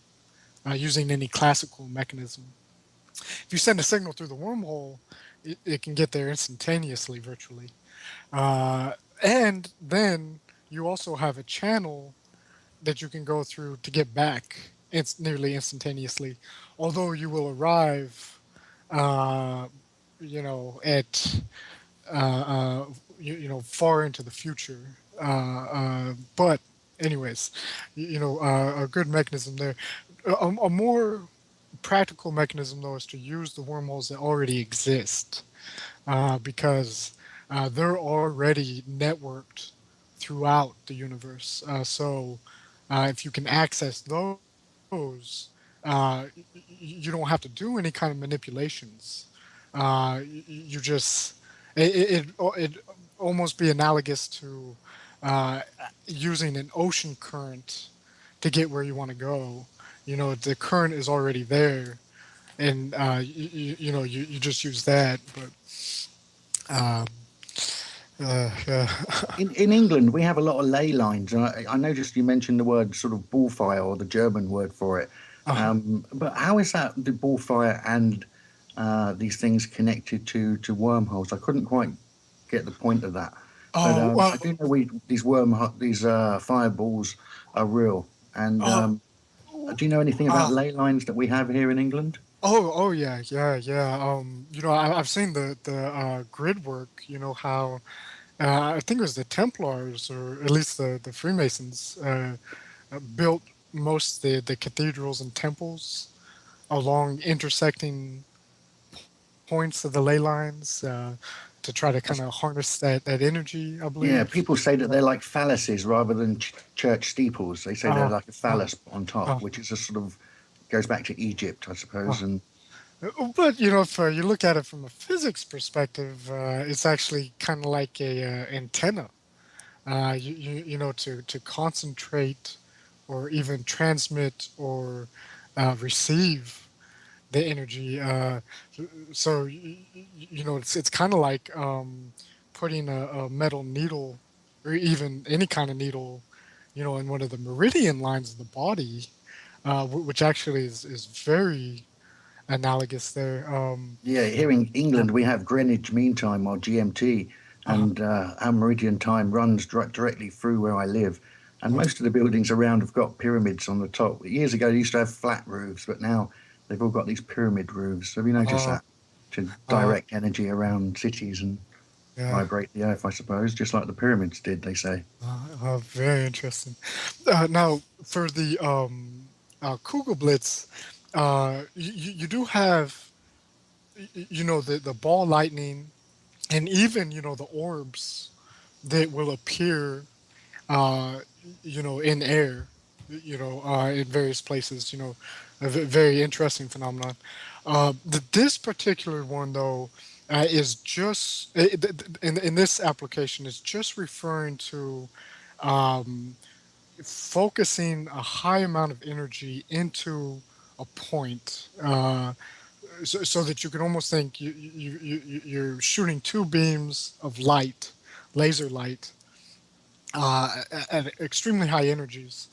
using any classical mechanism. If you send a signal through the wormhole, it can get there instantaneously, virtually. Uh, and then you also have a channel that you can go through to get back nearly instantaneously, although you will arrive, uh, at far into the future. But anyways, a good mechanism there. A more practical mechanism, though, is to use the wormholes that already exist because they're already networked throughout the universe. So if you can access those, you don't have to do any kind of manipulations. You just it almost be analogous to uh, using an ocean current to get where you want to go. The current is already there, and you just use that. But yeah. In England, we have a lot of ley lines. And I noticed you mentioned the word sort of bullfire or the German word for it. uh, But how is that the bullfire and these things connected to wormholes? I couldn't quite get the point of that. But oh I do know these fireballs are real. And uh, do you know anything about uh, ley lines that we have here in England? oh yeah, yeah, yeah. I've seen the grid work. How I think it was the Templars, or at least the Freemasons, built most the cathedrals and temples along intersecting points of the ley lines, to try to kind of harness that energy, I Yeah, believe. people say that Uh, they're like phalluses rather than church steeples. They say they're uh, like a uh, phallus on top, uh, which is a sort of goes back to Egypt, I uh. suppose. And But if you look at it from a physics perspective, it's actually kind of like a antenna. To concentrate or even transmit or receive the energy. So it's kind of like putting a metal needle, or even any kind of needle, in one of the meridian lines of the body, which actually is very analogous there. yeah, here in Uh, England we have Greenwich Mean Time or GMT, uh, and our meridian time runs directly through where I live. And uh, most of the buildings around have got pyramids on the top. Years ago, they used to have flat roofs, but now they've all got these pyramid roofs. Have you noticed uh, that? To uh, direct energy around cities and yeah. vibrate the earth, I suppose, just like the pyramids did, they say. Very interesting. Now, for the Kugel Blitz, you do have, the ball lightning, and even, the orbs that will appear, uh, in air, in various places, a very interesting phenomenon. This particular one, though, is just, in this application, is just referring to um, focusing a high amount of energy into a point, so that you can almost think you're shooting two beams of light, laser light, at extremely high energies,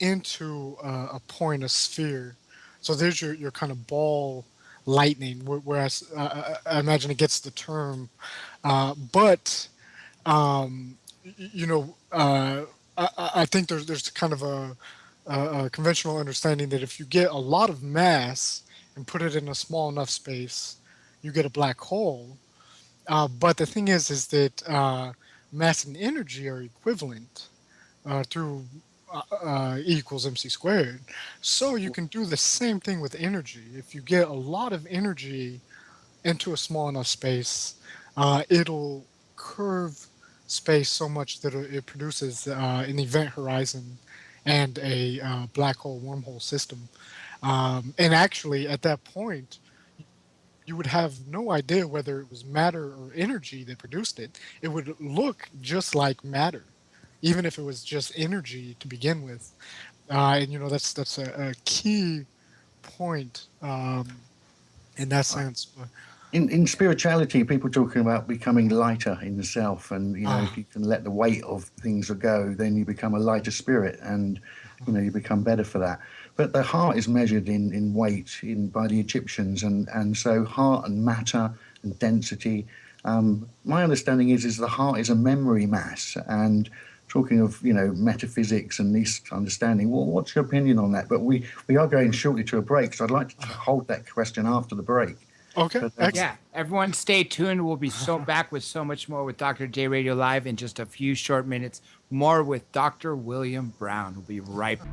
into a point, a sphere. So there's your kind of ball lightning, whereas I imagine it gets the term, but um, I think there's kind of a conventional understanding that if you get a lot of mass and put it in a small enough space, you get a black hole. But the thing is that mass and energy are equivalent, through E equals mc squared. So you can do the same thing with energy. If you get a lot of energy into a small enough space, it'll curve space so much that it produces an event horizon and a black hole wormhole system. And actually, at that point, you would have no idea whether it was matter or energy that produced it. It would look just like matter, even if it was just energy to begin with. And that's a key point, in that sense. But In spirituality, people talking about becoming lighter in the self, and uh, if you can let the weight of things go, then you become a lighter spirit, and you become better for that. But the heart is measured in weight by the Egyptians, and so heart and matter and density. My understanding is the heart is a memory mass, and talking of metaphysics and this understanding. Well, what's your opinion on that? But we are going shortly to a break, so I'd like to hold that question after the break. okay, But Yeah, excellent. everyone stay tuned. We'll be so back with so much more with Dr. J Radio Live in just a few short minutes. More with Dr. William Brown. We'll be right back.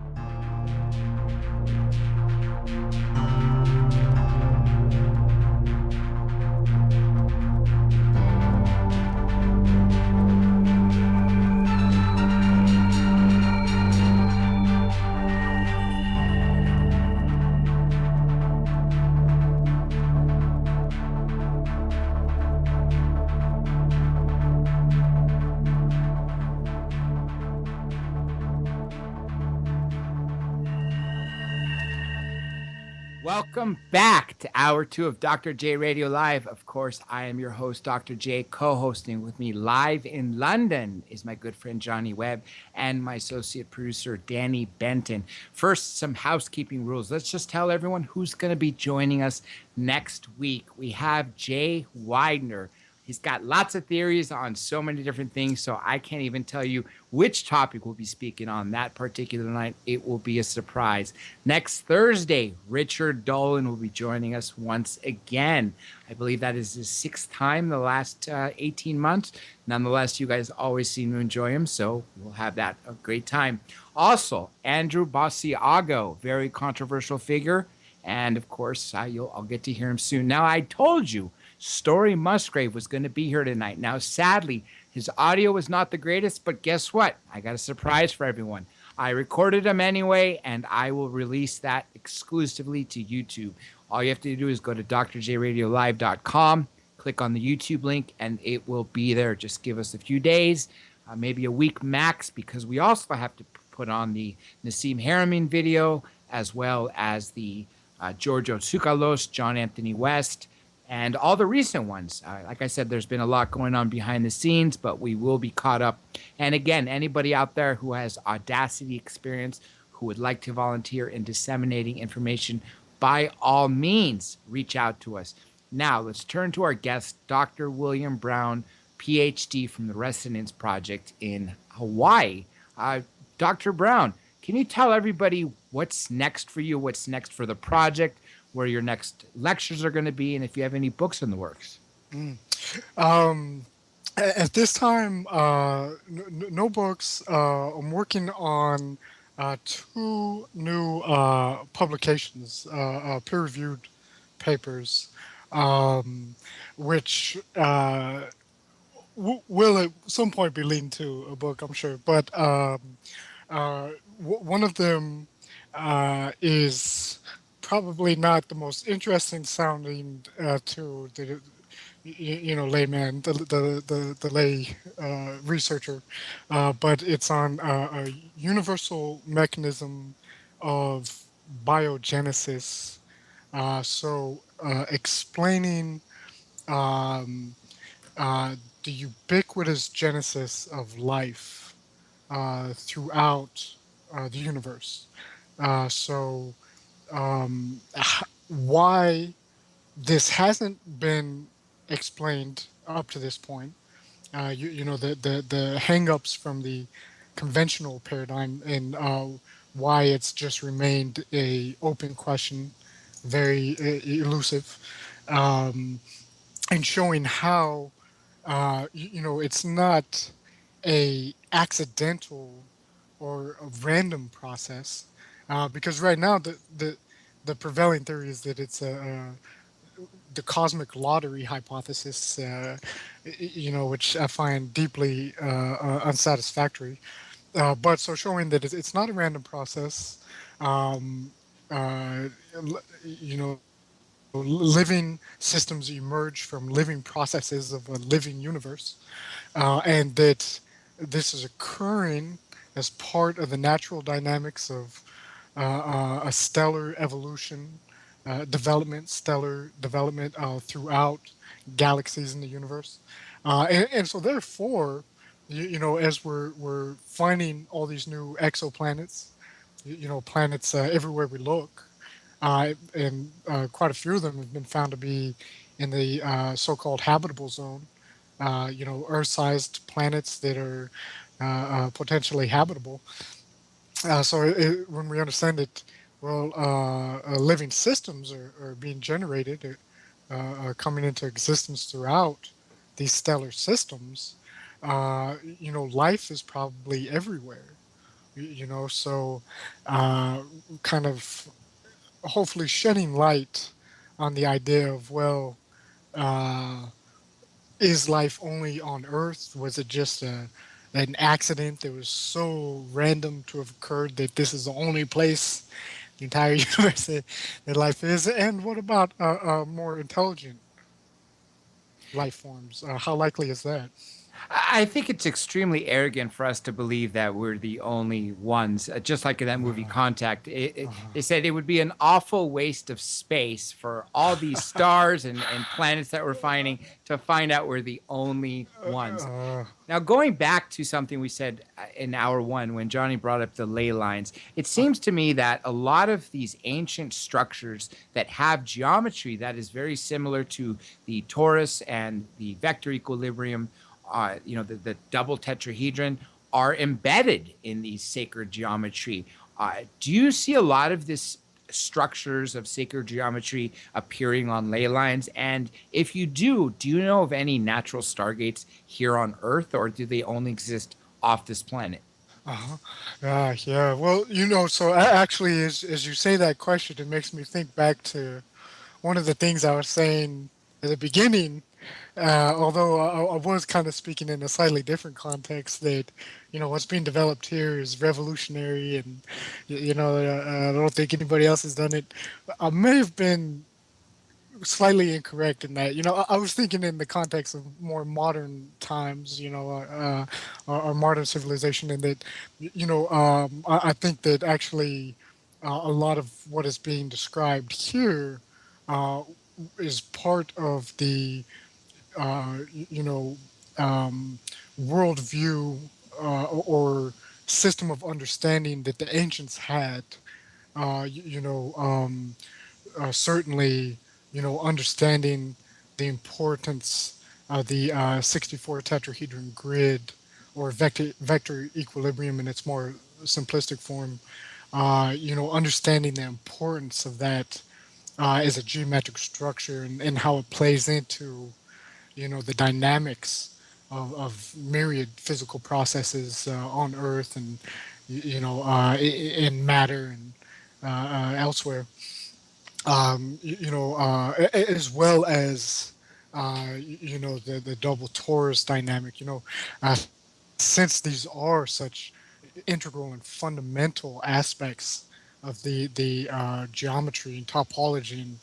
Welcome back to Hour 2 of Dr. J Radio Live. Of course, I am your host, Dr. J. Co-hosting with me live in London is my good friend Johnny Webb and my associate producer, Danny Benton. First, some housekeeping rules. Let's just tell everyone who's going to be joining us next week. We have Jay Widener. He's got lots of theories on so many different things, so I can't even tell you which topic we'll be speaking on that particular night. It will be a surprise. Next Thursday, Richard Dolan will be joining us once again. I believe that is his sixth time the last 18 months. Nonetheless, you guys always seem to enjoy him, so we'll have that a great time. Also, Andrew Basiago, very controversial figure, and of course, I'll get to hear him soon. Now, I told you Story Musgrave was going to be here tonight. Now, sadly, his audio was not the greatest, but guess what? I got a surprise for everyone. I recorded him anyway, and I will release that exclusively to YouTube. All you have to do is go to drjradiolive.com, click on the YouTube link, and it will be there. Just give us a few days, maybe a week max, because we also have to put on the Nassim Haramein video, as well as the Giorgio Tsoukalos, John Anthony West, and all the recent ones. Like I said, there's been a lot going on behind the scenes, but we will be caught up. And again, anybody out there who has Audacity experience, who would like to volunteer in disseminating information, by all means, reach out to us. Now, let's turn to our guest, Dr. William Brown, PhD from the Resonance Project in Hawaii. Dr. Brown, can you tell everybody what's next for you, what's next for the project, where your next lectures are going to be, and if you have any books in the works? At this time, no books. I'm working on two new publications, peer-reviewed papers, which will at some point be leading to a book, I'm sure. But one of them is probably not the most interesting sounding to the layman, the lay researcher, but it's on a universal mechanism of biogenesis. So explaining the ubiquitous genesis of life throughout the universe. So why this hasn't been explained up to this point, the hang-ups from the conventional paradigm, and why it's just remained a open question, very elusive, and showing how it's not a accidental or a random process, because right now the prevailing theory is that it's the cosmic lottery hypothesis, which I find deeply unsatisfactory. But so showing that it's not a random process, living systems emerge from living processes of a living universe, and that this is occurring as part of the natural dynamics of a stellar evolution, stellar development throughout galaxies in the universe, and so therefore, as we're finding all these new exoplanets, planets everywhere we look, and quite a few of them have been found to be in the so-called habitable zone. Earth-sized planets that are potentially habitable. When we understand that, well, living systems are being generated, are coming into existence throughout these stellar systems, life is probably everywhere. So kind of hopefully shedding light on the idea of, well, is life only on Earth? Was it just an accident that was so random to have occurred that this is the only place the entire universe that life is? And what about more intelligent life forms? How likely is that? I think it's extremely arrogant for us to believe that we're the only ones. Just like in that movie Contact, they said it would be an awful waste of space for all these stars and planets that we're finding to find out we're the only ones. Uh, Now, going back to something we said in hour one when Johnny brought up the ley lines, it seems to me that a lot of these ancient structures that have geometry that is very similar to the torus and the vector equilibrium, the double tetrahedron, are embedded in these sacred geometry. Do you see a lot of this structures of sacred geometry appearing on ley lines? And if you do you know of any natural stargates here on Earth, or do they only exist off this planet? uh-huh. Yeah. Well, so actually, as you say that question, it makes me think back to one of the things I was saying at the beginning, although I was kind of speaking in a slightly different context, that what's being developed here is revolutionary, and I don't think anybody else has done it. I may have been slightly incorrect in that. I was thinking in the context of more modern times, our modern civilization, and that, I think that actually a lot of what is being described here uh, is part of the, uh, you know, um, worldview or system of understanding that the ancients had. Uh, you know, um, Certainly, understanding the importance of the 64 tetrahedron grid or vector equilibrium in its more simplistic form, understanding the importance of that as a geometric structure, and how it plays into, the dynamics of myriad physical processes on Earth, and, in matter, and elsewhere, as well as the double torus dynamic. Uh, since these are such integral and fundamental aspects of the geometry and topology and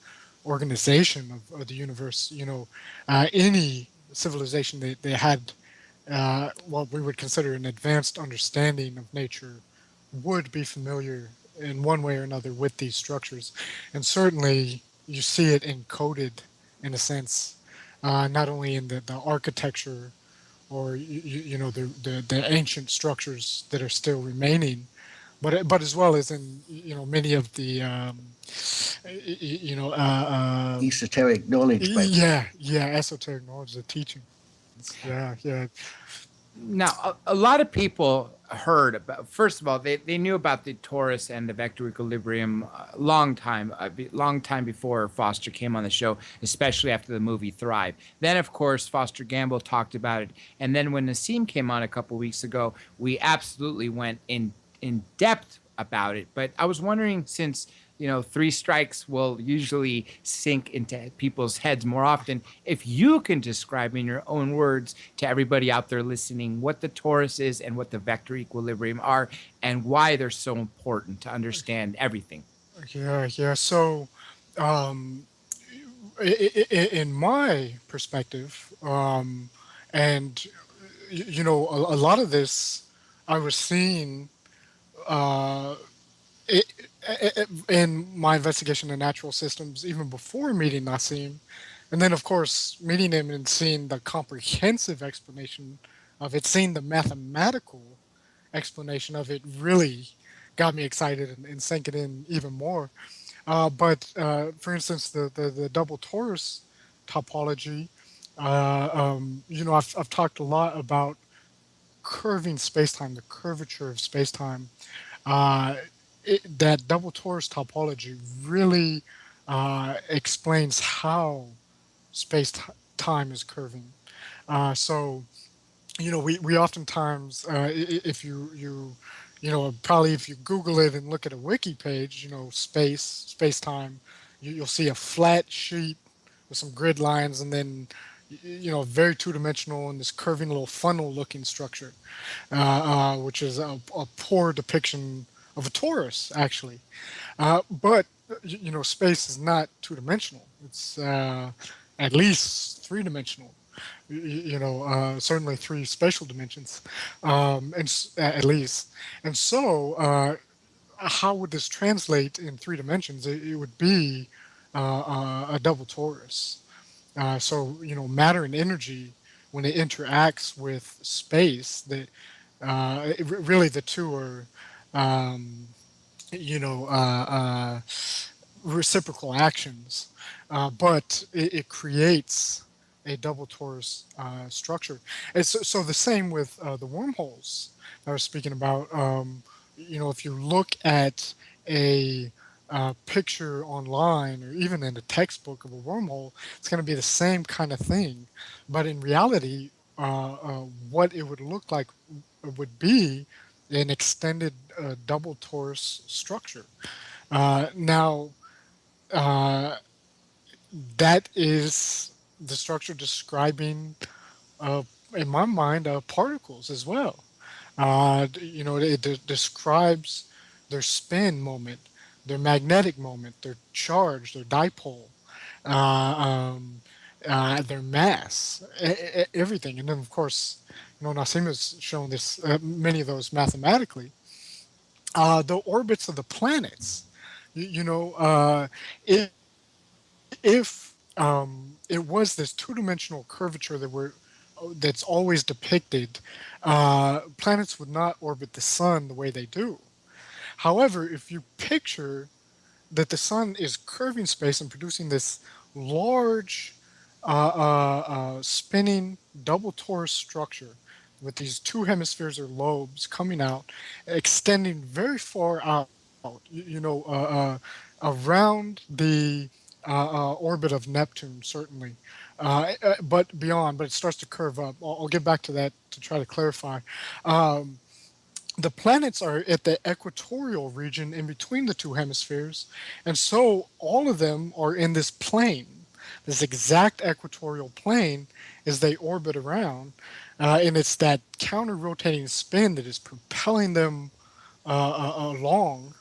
organization of the universe, any civilization that had what we would consider an advanced understanding of nature would be familiar in one way or another with these structures. And certainly you see it encoded in a sense, not only in the architecture or the ancient structures that are still remaining, but as well as in many of the Esoteric knowledge, but yeah, esoteric knowledge, the teaching. Yeah. Now, a lot of people heard about, first of all, they knew about the torus and the vector equilibrium long time before Foster came on the show, especially after the movie Thrive. Then, of course, Foster Gamble talked about it. And then when Nassim came on a couple weeks ago, we absolutely went in depth about it. But I was wondering, since three strikes will usually sink into people's heads more often, if you can describe in your own words to everybody out there listening what the torus is and what the vector equilibrium are and why they're so important to understand everything. Yeah. So, um, in my perspective, and a lot of this I was seeing uh, it, in my investigation of natural systems even before meeting Nassim, and then of course meeting him and seeing the comprehensive explanation of it, seeing the mathematical explanation of it really got me excited and sank it in even more. But for instance, the double torus topology, I've talked a lot about curving spacetime, the curvature of spacetime. Uh, that double torus topology really explains how space time is curving. So we oftentimes, if probably if you Google it and look at a wiki page, space time, you'll see a flat sheet with some grid lines, and then very two-dimensional and this curving little funnel-looking structure, which is a poor depiction of a torus, actually. But space is not two-dimensional; it's at least three-dimensional. certainly three spatial dimensions, at least. And so, how would this translate in three dimensions? It would be a double torus. So, matter and energy, when it interacts with space, really the two are, um, you know, uh, uh, reciprocal actions, but it creates a double torus structure. And so the same with the wormholes I was speaking about. If you look at a picture online or even in a textbook of a wormhole, it's going to be the same kind of thing. But in reality, what it would look like would be an extended double torus structure. Now, uh, that is the structure describing, uh, in my mind, particles as well. It describes their spin moment, their magnetic moment, their charge, their dipole, uh, um, their mass, everything. And then, of course, Nassim has shown this, many of those mathematically. The orbits of the planets. You, you know, if it was this two-dimensional curvature that's always depicted, planets would not orbit the sun the way they do. However, if you picture that the sun is curving space and producing this large spinning double torus structure with these two hemispheres or lobes coming out, extending very far out, around the orbit of Neptune, certainly, but beyond, but it starts to curve up. I'll get back to that to try to clarify. Um, the planets are at the equatorial region in between the two hemispheres, and so all of them are in this plane, this exact equatorial plane as they orbit around, and it's that counter-rotating spin that is propelling them along.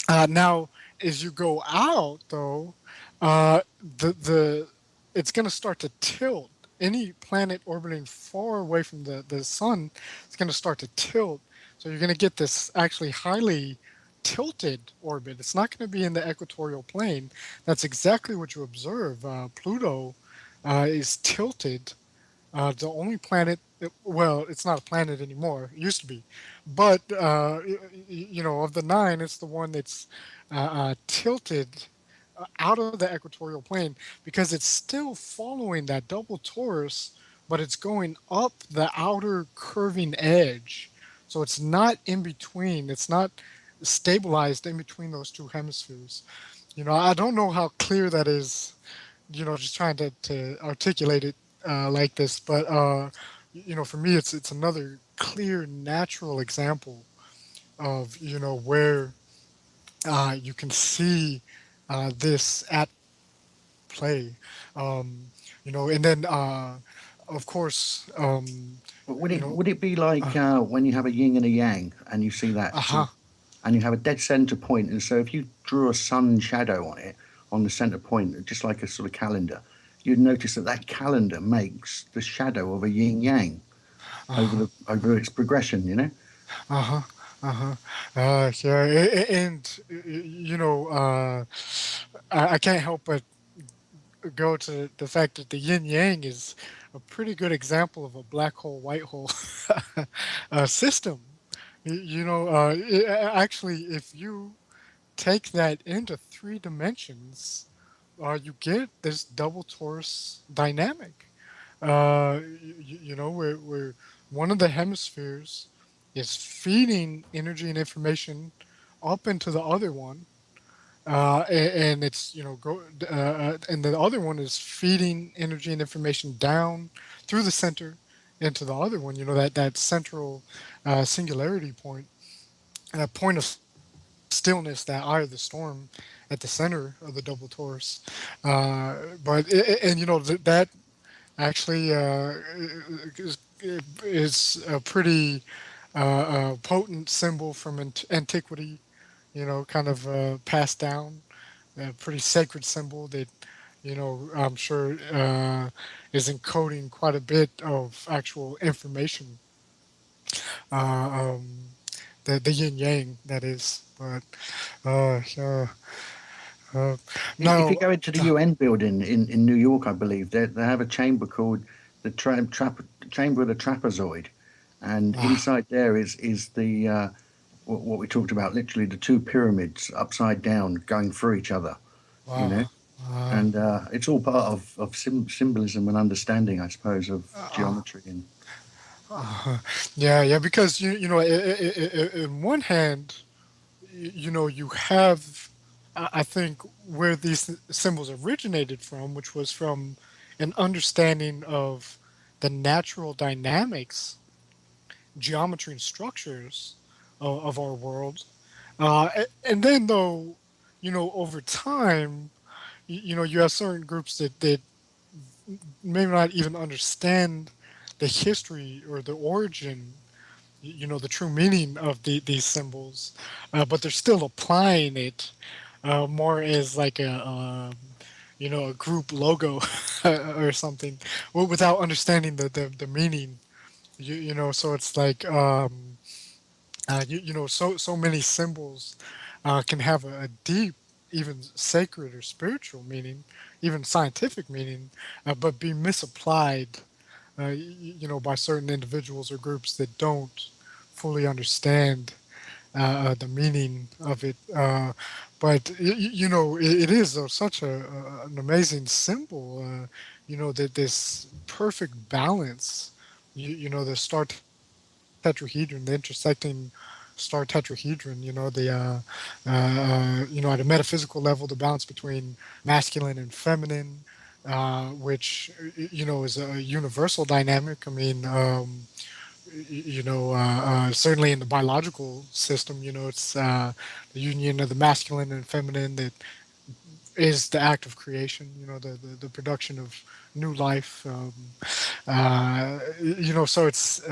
Now, as you go out, though, the it's going to start to tilt. Any planet orbiting far away from the sun is going to start to tilt. So you're going to get this actually highly tilted orbit. It's not going to be in the equatorial plane. That's exactly what you observe. Pluto is tilted, the only planet, well, it's not a planet anymore. It used to be, but of the nine, it's the one that's tilted out of the equatorial plane because it's still following that double torus, but it's going up the outer curving edge. So it's not in between. It's not stabilized in between those two hemispheres. I don't know how clear that is, just trying to articulate it like this. But for me, it's another clear, natural example of where you can see this at play. And then of course, But you know, would it be like when you have a yin and a yang, and you see that sort uh-huh. of, and you have a dead center point, and so if you drew a sun shadow on it on the center point, just like a sort of calendar, you'd notice that that calendar makes the shadow of a yin yang Uh-huh. over its progression. Uh-huh. Uh-huh. Yeah, and I can't help but go to the fact that the yin yang is a pretty good example of a black hole white hole system. Actually, if you take that into three dimensions, you get this double torus dynamic. Where one of the hemispheres is feeding energy and information up into the other one, and it's and the other one is feeding energy and information down through the center into the other one. That central singularity point, and a point of stillness, that eye of the storm at the center of the double torus. But and that actually is a pretty potent symbol from antiquity. Kind of passed down, a pretty sacred symbol that I'm sure is encoding quite a bit of actual information. Uh, um, the yin yang, that is. But yeah, uh, If you now, go into the UN building in New York, I believe they have a chamber called the chamber of the trapezoid, and ah, inside there is the what we talked about, literally the two pyramids upside down going through each other. You wow. know, Uh, and it's all part of symbolism and understanding, I suppose, of uh, geometry and yeah, yeah, because in one hand, you have, I think, where these symbols originated from, which was from an understanding of the natural dynamics, geometry, and structures of our world. And then, though, over time, you have certain groups that maybe not even understand the history or the origin, the true meaning of these symbols, but they're still applying it more as like a group logo or something, without understanding the meaning. So it's like, so many symbols can have a deep, even sacred or spiritual meaning, even scientific meaning, but be misapplied, by certain individuals or groups that don't fully understand the meaning of it. But it is such an amazing symbol. That this perfect balance. The star tetrahedron, the intersecting star tetrahedron. At a metaphysical level, the balance between masculine and feminine, which is a universal dynamic. I mean, certainly in the biological system, it's the union of the masculine and feminine that is the act of creation. The production of new life. So it's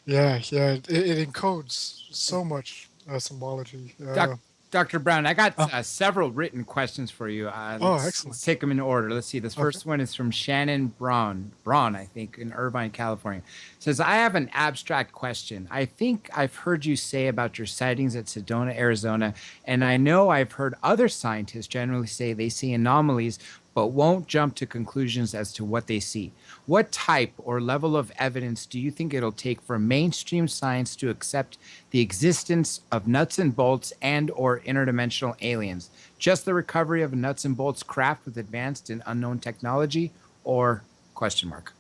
yeah, yeah. It encodes so much symbology. Doc, Dr. Brown, I got Oh, several written questions for you. oh, Let's excellent. take them in order. Let's see. This Okay. first one is from Shannon Braun, I think, in Irvine, California. Says, I have an abstract question. I think I've heard you say about your sightings at Sedona, Arizona, and I know I've heard other scientists generally say they see anomalies but won't jump to conclusions as to what they see. What type or level of evidence do you think it'll take for mainstream science to accept the existence of nuts and bolts and or interdimensional aliens? Just the recovery of a nuts and bolts craft with advanced and unknown technology, or question mark?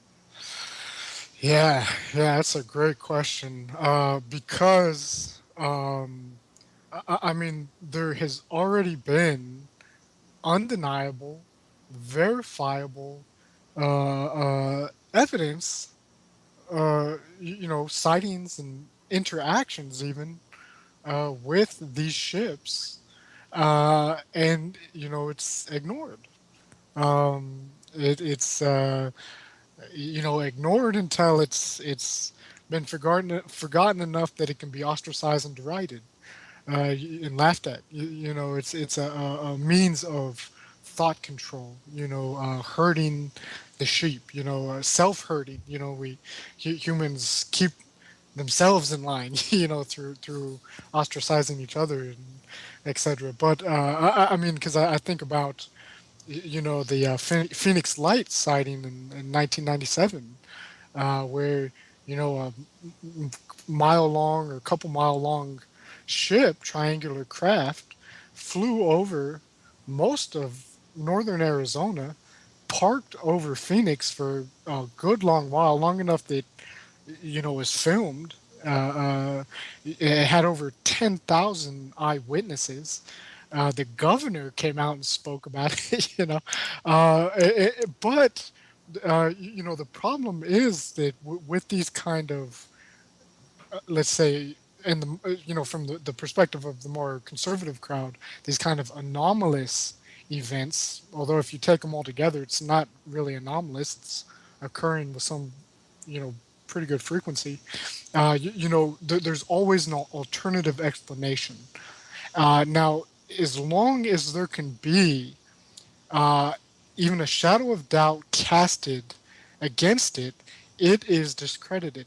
Yeah, yeah. That's a great question. Because I mean, there has already been undeniable, verifiable evidence, sightings and interactions even with these ships, and it's ignored. It's ignored until it's been forgotten enough that it can be ostracized and derided, and laughed at. It's a means of thought control. Herding the sheep. Self-herding. We humans keep themselves in line. Through ostracizing each other and etc. But I mean, because I think about the Phoenix Light sighting in 1997, where a mile long or a couple mile long ship, triangular craft, flew over most of northern Arizona, parked over Phoenix for a good long while, long enough that was filmed. It had over 10,000 eyewitnesses. The governor came out and spoke about it. But the problem is that with these kind of, let's say, and from the perspective of the more conservative crowd, these kind of anomalous events. Although if you take them all together, it's not really anomalous. It's occurring with some, you know, pretty good frequency. There's always an alternative explanation. Now, as long as there can be even a shadow of doubt casted against it, it is discredited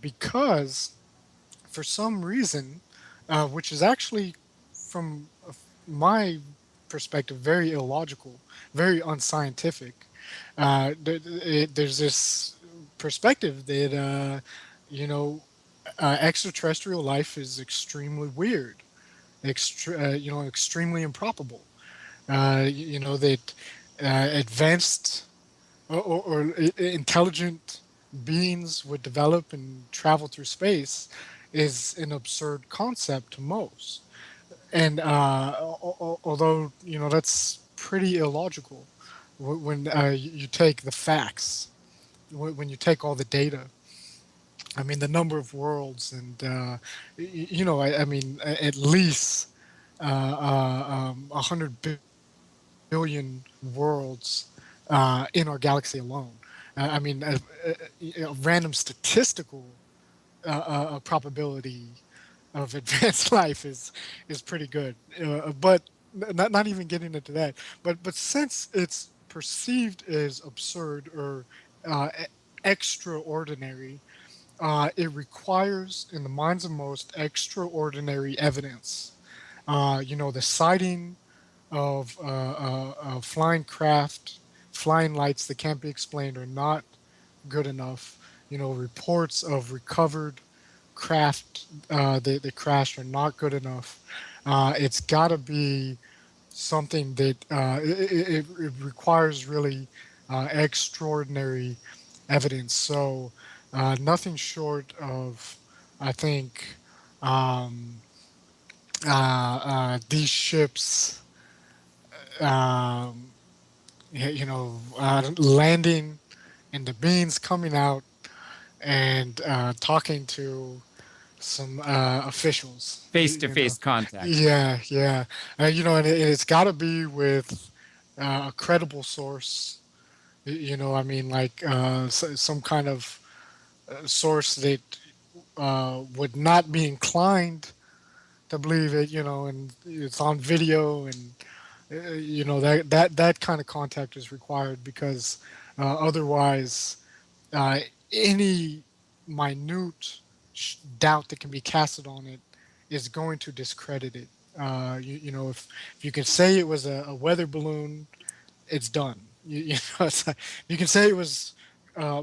because for some reason, which is actually, from my perspective, very illogical, very unscientific. There's this perspective that, you know, extraterrestrial life is extremely weird, extremely improbable. That advanced or intelligent beings would develop and travel through space is an absurd concept to most. And although that's pretty illogical when you take the facts, when you take all the data. I mean, the number of worlds, and I mean, at least 100 billion worlds in our galaxy alone. I mean, a random statistical probability of advanced life is pretty good. But not even getting into that. But since it's perceived as absurd or extraordinary, it requires, in the minds of most, extraordinary evidence. The sighting of flying craft, flying lights that can't be explained are not good enough. Reports of recovered craft that crashed are not good enough. It's got to be something that it requires really extraordinary evidence. So nothing short of, I think, um, these ships, um, landing and the beans coming out and talking to some officials. Face-to-face contact. Yeah, yeah. And it's got to be with a credible source. I mean, like some kind of source that would not be inclined to believe it. And it's on video, and that kind of contact is required because otherwise, uh, any minute doubt that can be casted on it is going to discredit it. If you can say it was a weather balloon, it's done. It's like, you can say it was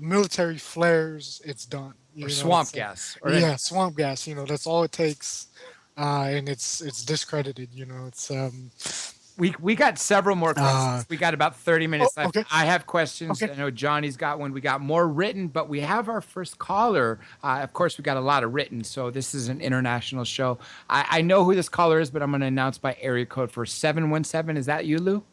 military flares, it's done. Or swamp gas, or Yeah, swamp gas. That's all it takes, and it's discredited. It's we got several more uh, questions. We got about 30 minutes left. okay, I have questions. okay. I know Johnny's got one. We got more written, but we have our first caller. Of course, we got a lot of written, so this is an international show. I know who this caller is, but I'm going to announce by area code for 717. Is that you, Lou?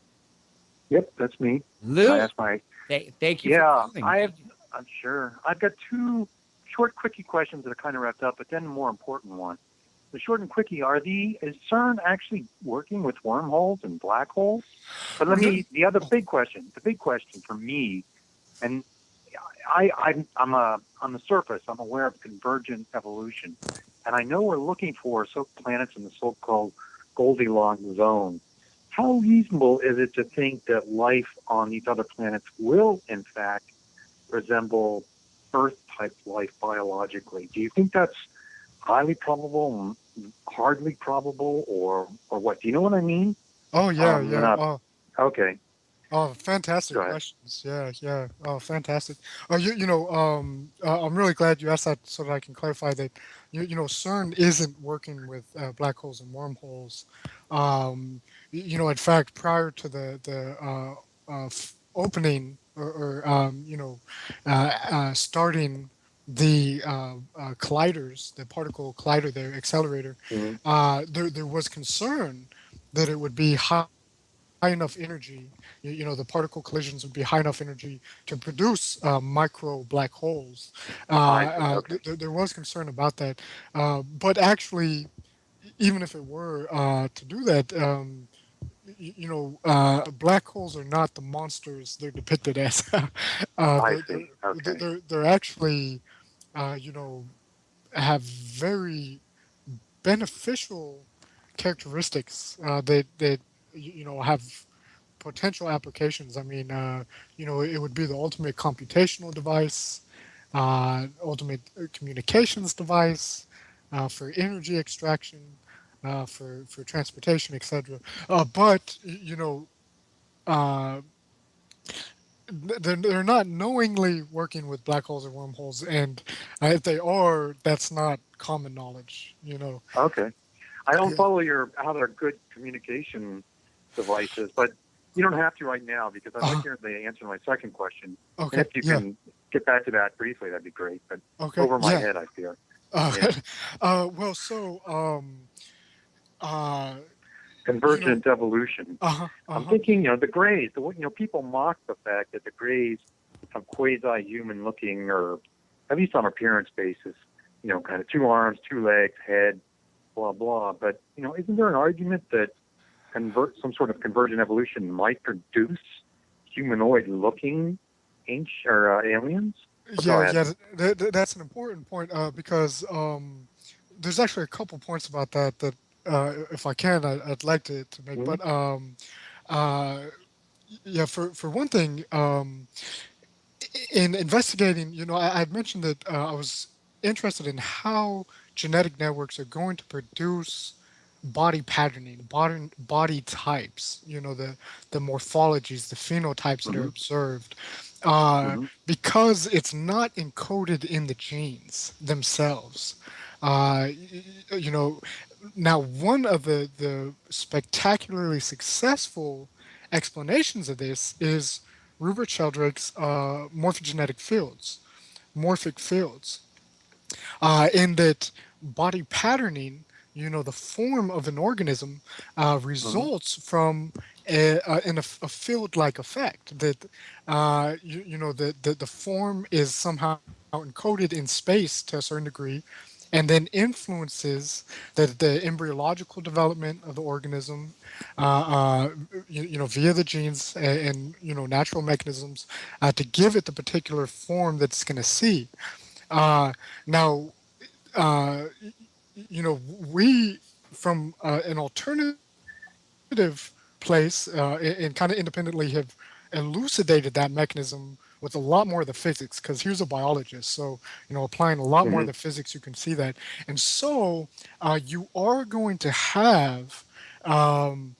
Yep, that's me. Lou, That's my. thank you for Yeah, calling. I'm sure. I've got two short, quickie questions that are kind of wrapped up, but then a more important one. The short and quickie is CERN actually working with wormholes and black holes? But the big question for me, and I'm on the surface, I'm aware of convergent evolution, and I know we're looking for planets in the so-called Goldilocks zone. How reasonable is it to think that life on these other planets will, in fact, resemble Earth-type life biologically? Do you think that's highly probable, hardly probable, or what? Do you know what I mean? Oh yeah, yeah. Okay, Oh, fantastic go ahead. questions. Yeah, yeah. Oh, fantastic. I'm really glad you asked that so that I can clarify that, CERN isn't working with black holes and wormholes. In fact, prior to the opening or starting the colliders, the particle collider, the accelerator, Mm-hmm. there was concern that it would be high enough energy, the particle collisions would be high enough energy to produce micro black holes. I see. Okay. There was concern about that. But actually, even if it were to do that, black holes are not the monsters they're depicted as. I see. Okay. They're actually, you know, have very beneficial characteristics that have potential applications. I mean, it would be the ultimate computational device, ultimate communications device, for energy extraction, for transportation, etc. But uh, they're not knowingly working with black holes or wormholes, and if they are, that's not common knowledge. Okay. I don't Yeah. follow your how they're good communication devices, but you don't have to right now because I'd like Uh, to hear the answer to my second question. And okay. if you Yeah. can get back to that briefly, that'd be great. But Okay. over my Yeah. head, I fear. Uh, Yeah. well, so uh, you know, Convergent evolution. uh-huh, I'm uh-huh. thinking, the Greys. People mock the fact that the Greys have quasi-human looking, or at least on appearance basis, kind of 2 arms, 2 legs, head, blah blah. But isn't there an argument that some sort of convergent evolution might produce humanoid-looking ancient or aliens? Go Yeah, ahead. yeah. That's an important point, because there's actually a couple points about that if I can, I'd like to make. Hmm. But uh, yeah, for one thing, in investigating, I'd mentioned that I was interested in how genetic networks are going to produce body patterning, body types, the morphologies, the phenotypes that are Hmm. observed, Hmm. because it's not encoded in the genes themselves. You know, Now one of the spectacularly successful explanations of this is Rupert Sheldrake's morphic fields, in that body patterning, the form of an organism, Hmm. results from a field-like effect that, the form is somehow encoded in space to a certain degree, and then influences the embryological development of the organism, via the genes and natural mechanisms, to give it the particular form that it's going to see. Now, uh, we, from an alternative place, and kind of independently, have elucidated that mechanism with a lot more of the physics, because here's a biologist, so applying a lot more Hmm. of the physics, you can see that. And so you are going to have um,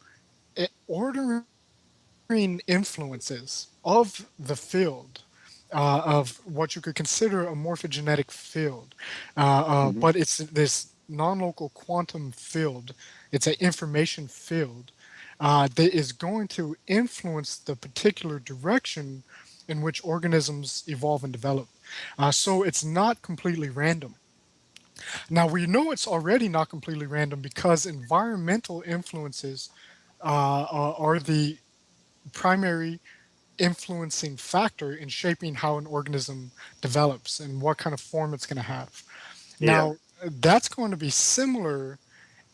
ordering influences of the field, of what you could consider a morphogenetic field. Hmm. But it's this non-local quantum field. It's an information field that is going to influence the particular direction in which organisms evolve and develop. So it's not completely random. Now, we know it's already not completely random because environmental influences are the primary influencing factor in shaping how an organism develops and what kind of form it's going to have. Yeah, Now, that's going to be similar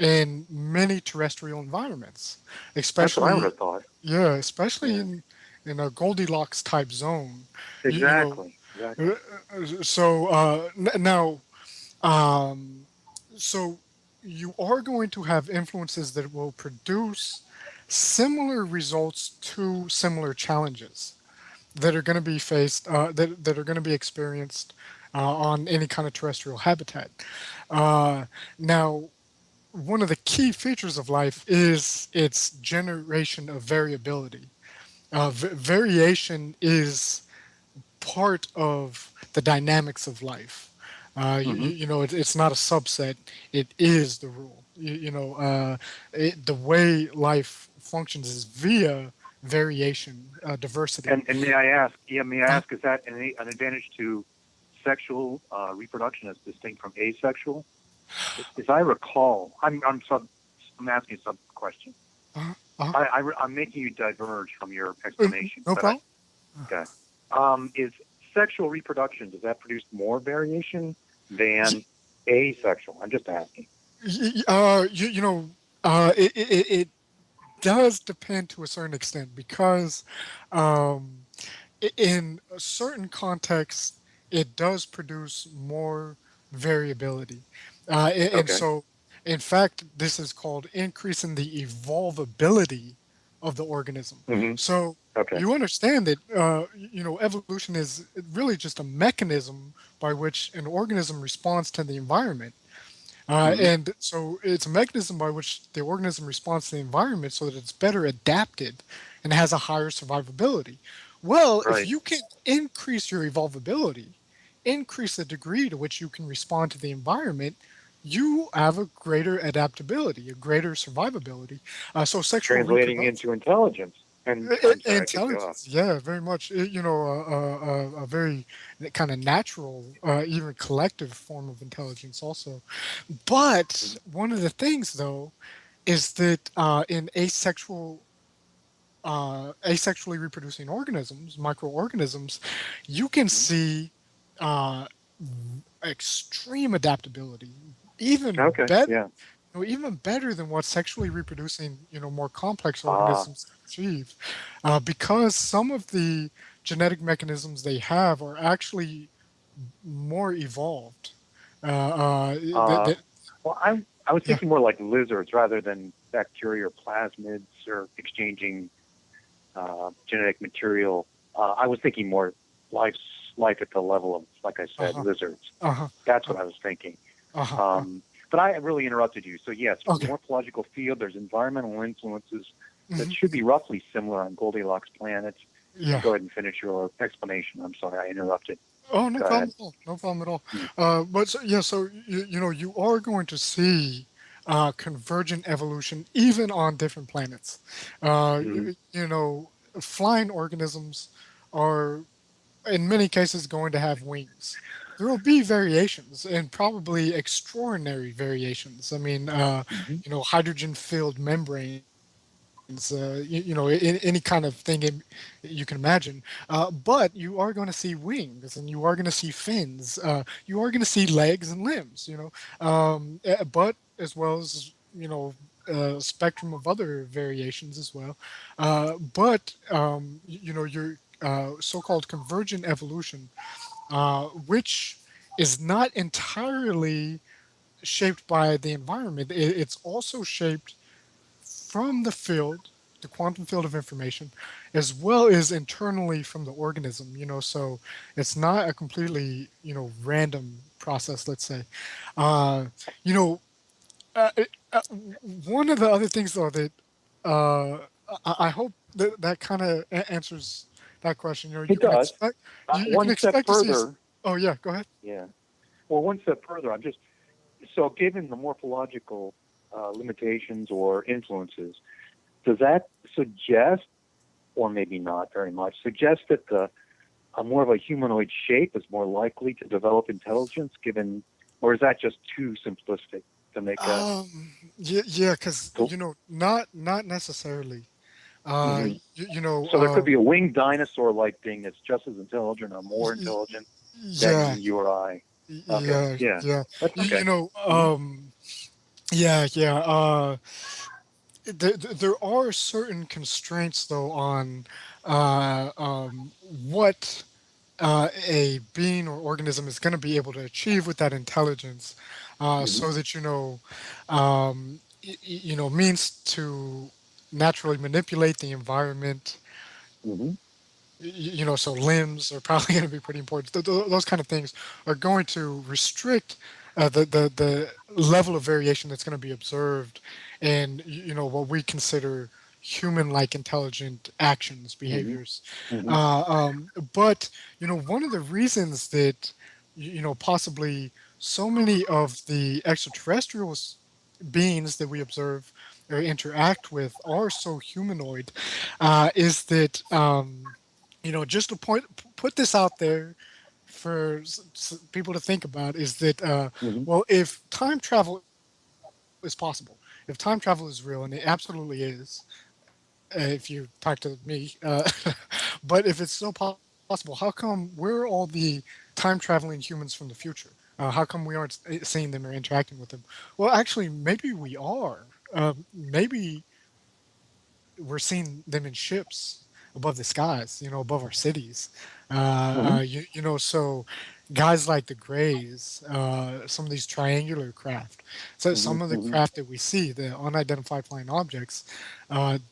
in many terrestrial environments, that's what I would especially, have thought. yeah, especially Yeah, in a Goldilocks type zone. You, you know, exactly, exactly. so now, um, so you are going to have influences that will produce similar results to similar challenges that are going to be faced, that are going to be experienced on any kind of terrestrial habitat. Uh, Now, one of the key features of life is its generation of variability. Variation is part of the dynamics of life. Hmm. It's not a subset; it is the rule. The way life functions is via variation, diversity. And may I ask? Yeah, may I Uh, ask? Is that an advantage to sexual reproduction as distinct from asexual? As I recall, I'm asking a sub question. uh, uh, I'm making you diverge from your explanation, no but problem. okay. Is sexual reproduction, does that produce more variation than asexual? I'm just asking. Y- you, you know, it does depend to a certain extent because, um, in a certain context, it does produce more variability. And Okay. so, in fact, this is called increasing the evolvability of the organism. Hmm. So Okay. you understand that evolution is really just a mechanism by which an organism responds to the environment. Hmm. And so it's a mechanism by which the organism responds to the environment so that it's better adapted and has a higher survivability. Well, if Right. you can increase your evolvability, increase the degree to which you can respond to the environment, you have a greater adaptability, a greater survivability. So sexual Translating reproduction. into intelligence. And I'm sorry, I cut you off. Intelligence, yeah, very much. A very kind of natural, even collective form of intelligence, also. But one of the things, though, is that in asexually reproducing organisms, microorganisms, you can Mhm. see uh, extreme adaptability, even Okay. better, Yeah. even better than what sexually reproducing, more complex Ah. organisms achieve, because some of the genetic mechanisms they have are actually more evolved. Uh, well, I was Yeah. thinking more like lizards rather than bacteria or plasmids or exchanging genetic material. I was thinking more life life at the level of, like I said, Uh-huh. lizards. Uh-huh. That's what I was thinking. Uh-huh. But I really interrupted you. So yes, for the Okay. morphological field, there's environmental influences that Mhm. should be roughly similar on Goldilocks planets. And Yeah. go ahead and finish your explanation. I'm sorry, I interrupted. Oh, no Go ahead. problem at all. No problem at all. Mm. But so, yeah, so you are going to see convergent evolution even on different planets. Mm-hmm. Flying organisms are in many cases going to have wings. There will be variations and probably extraordinary variations. I mean, Mm-hmm. hydrogen-filled membranes, any kind of thing you can imagine. But you are going to see wings and you are going to see fins. You are going to see legs and limbs, but as well as, a spectrum of other variations as well. But your so-called convergent evolution, which is not entirely shaped by the environment, it's also shaped from the field, the quantum field of information, as well as internally from the organism, so it's not a completely, random process, let's say. Uh, you know, uh, uh, One of the other things, though, that uh, I hope that kind of answers that question. You It can does. expect, you can One step expect to see. further, Oh yeah, go ahead. yeah. Well, one step further, I'm just so given the morphological limitations or influences, does that suggest, or maybe not very much, suggest that the a more of a humanoid shape is more likely to develop intelligence? Given, or is that just too simplistic to make a? Yeah, because So, not necessarily. Uh, mhm. you, you know, So there could be a winged dinosaur-like thing that's just as intelligent or more y- y- intelligent yeah, than you or I. Okay, yeah, yeah, yeah. that's You, you okay. know, Hmm. yeah, yeah. There are certain constraints though on what a being or organism is going to be able to achieve with that intelligence, Hmm. so that means to naturally manipulate the environment. Hmm. So limbs are probably going to be pretty important. Those kind of things are going to restrict the level of variation that's going to be observed in what we consider human-like intelligent actions, Hmm. behaviors. Hmm. But one of the reasons that possibly so many of the extraterrestrials beings that we observe or interact with are so humanoid, is that just to put this out there for people to think about, is that Hmm. well, if time travel is possible, if time travel is real, and it absolutely is, if you talk to me, but if it's so possible, how come we're all the time traveling humans from the future? How come we aren't seeing them or interacting with them? Well, actually, maybe we are. Maybe we're seeing them in ships above the skies, above our cities. Hmm. So guys like the Greys, some of these triangular craft. So some of the Hmm. craft that we see, the unidentified flying objects,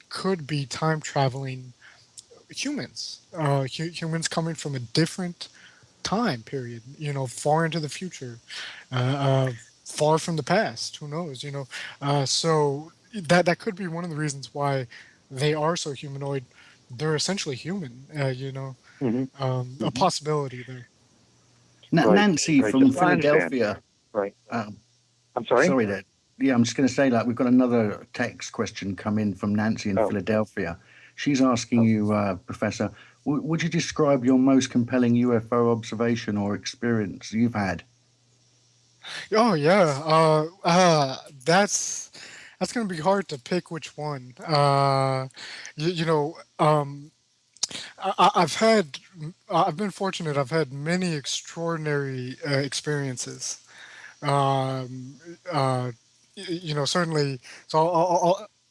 could be time traveling humans. Humans coming from a different time period, far into the future, uh, uh, far from the past. Who knows? So that could be one of the reasons why they are so humanoid. They're essentially human. Hmm. A Hmm. possibility there. Right. Nancy Right. from Just I understand. Philadelphia. Right. Um, I'm sorry. sorry that. Yeah, I'm just going to say that we've got another text question come in from Nancy in Oh. Philadelphia. She's asking Oh. you, Professor, would you describe your most compelling UFO observation or experience you've had? Oh yeah. That's gonna be hard to pick which one. I've had, I've been fortunate. I've had many extraordinary experiences. Um, Certainly. So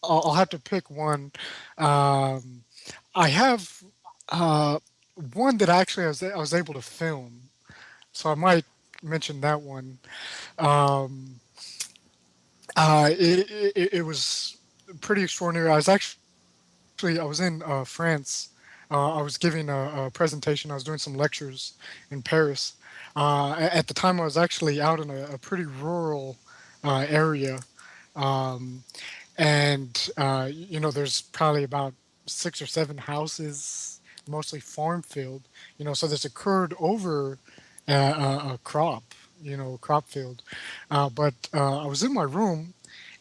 I'll have to pick one. Um, I have one that actually I was able to film, so I might mention that one. Um, it was pretty extraordinary. I was in France. I was giving a presentation. I was doing some lectures in Paris. At the time, I was actually out in a pretty rural area, um, and there's probably about 6 or 7 houses, mostly farm field. So this occurred over a crop field. But I was in my room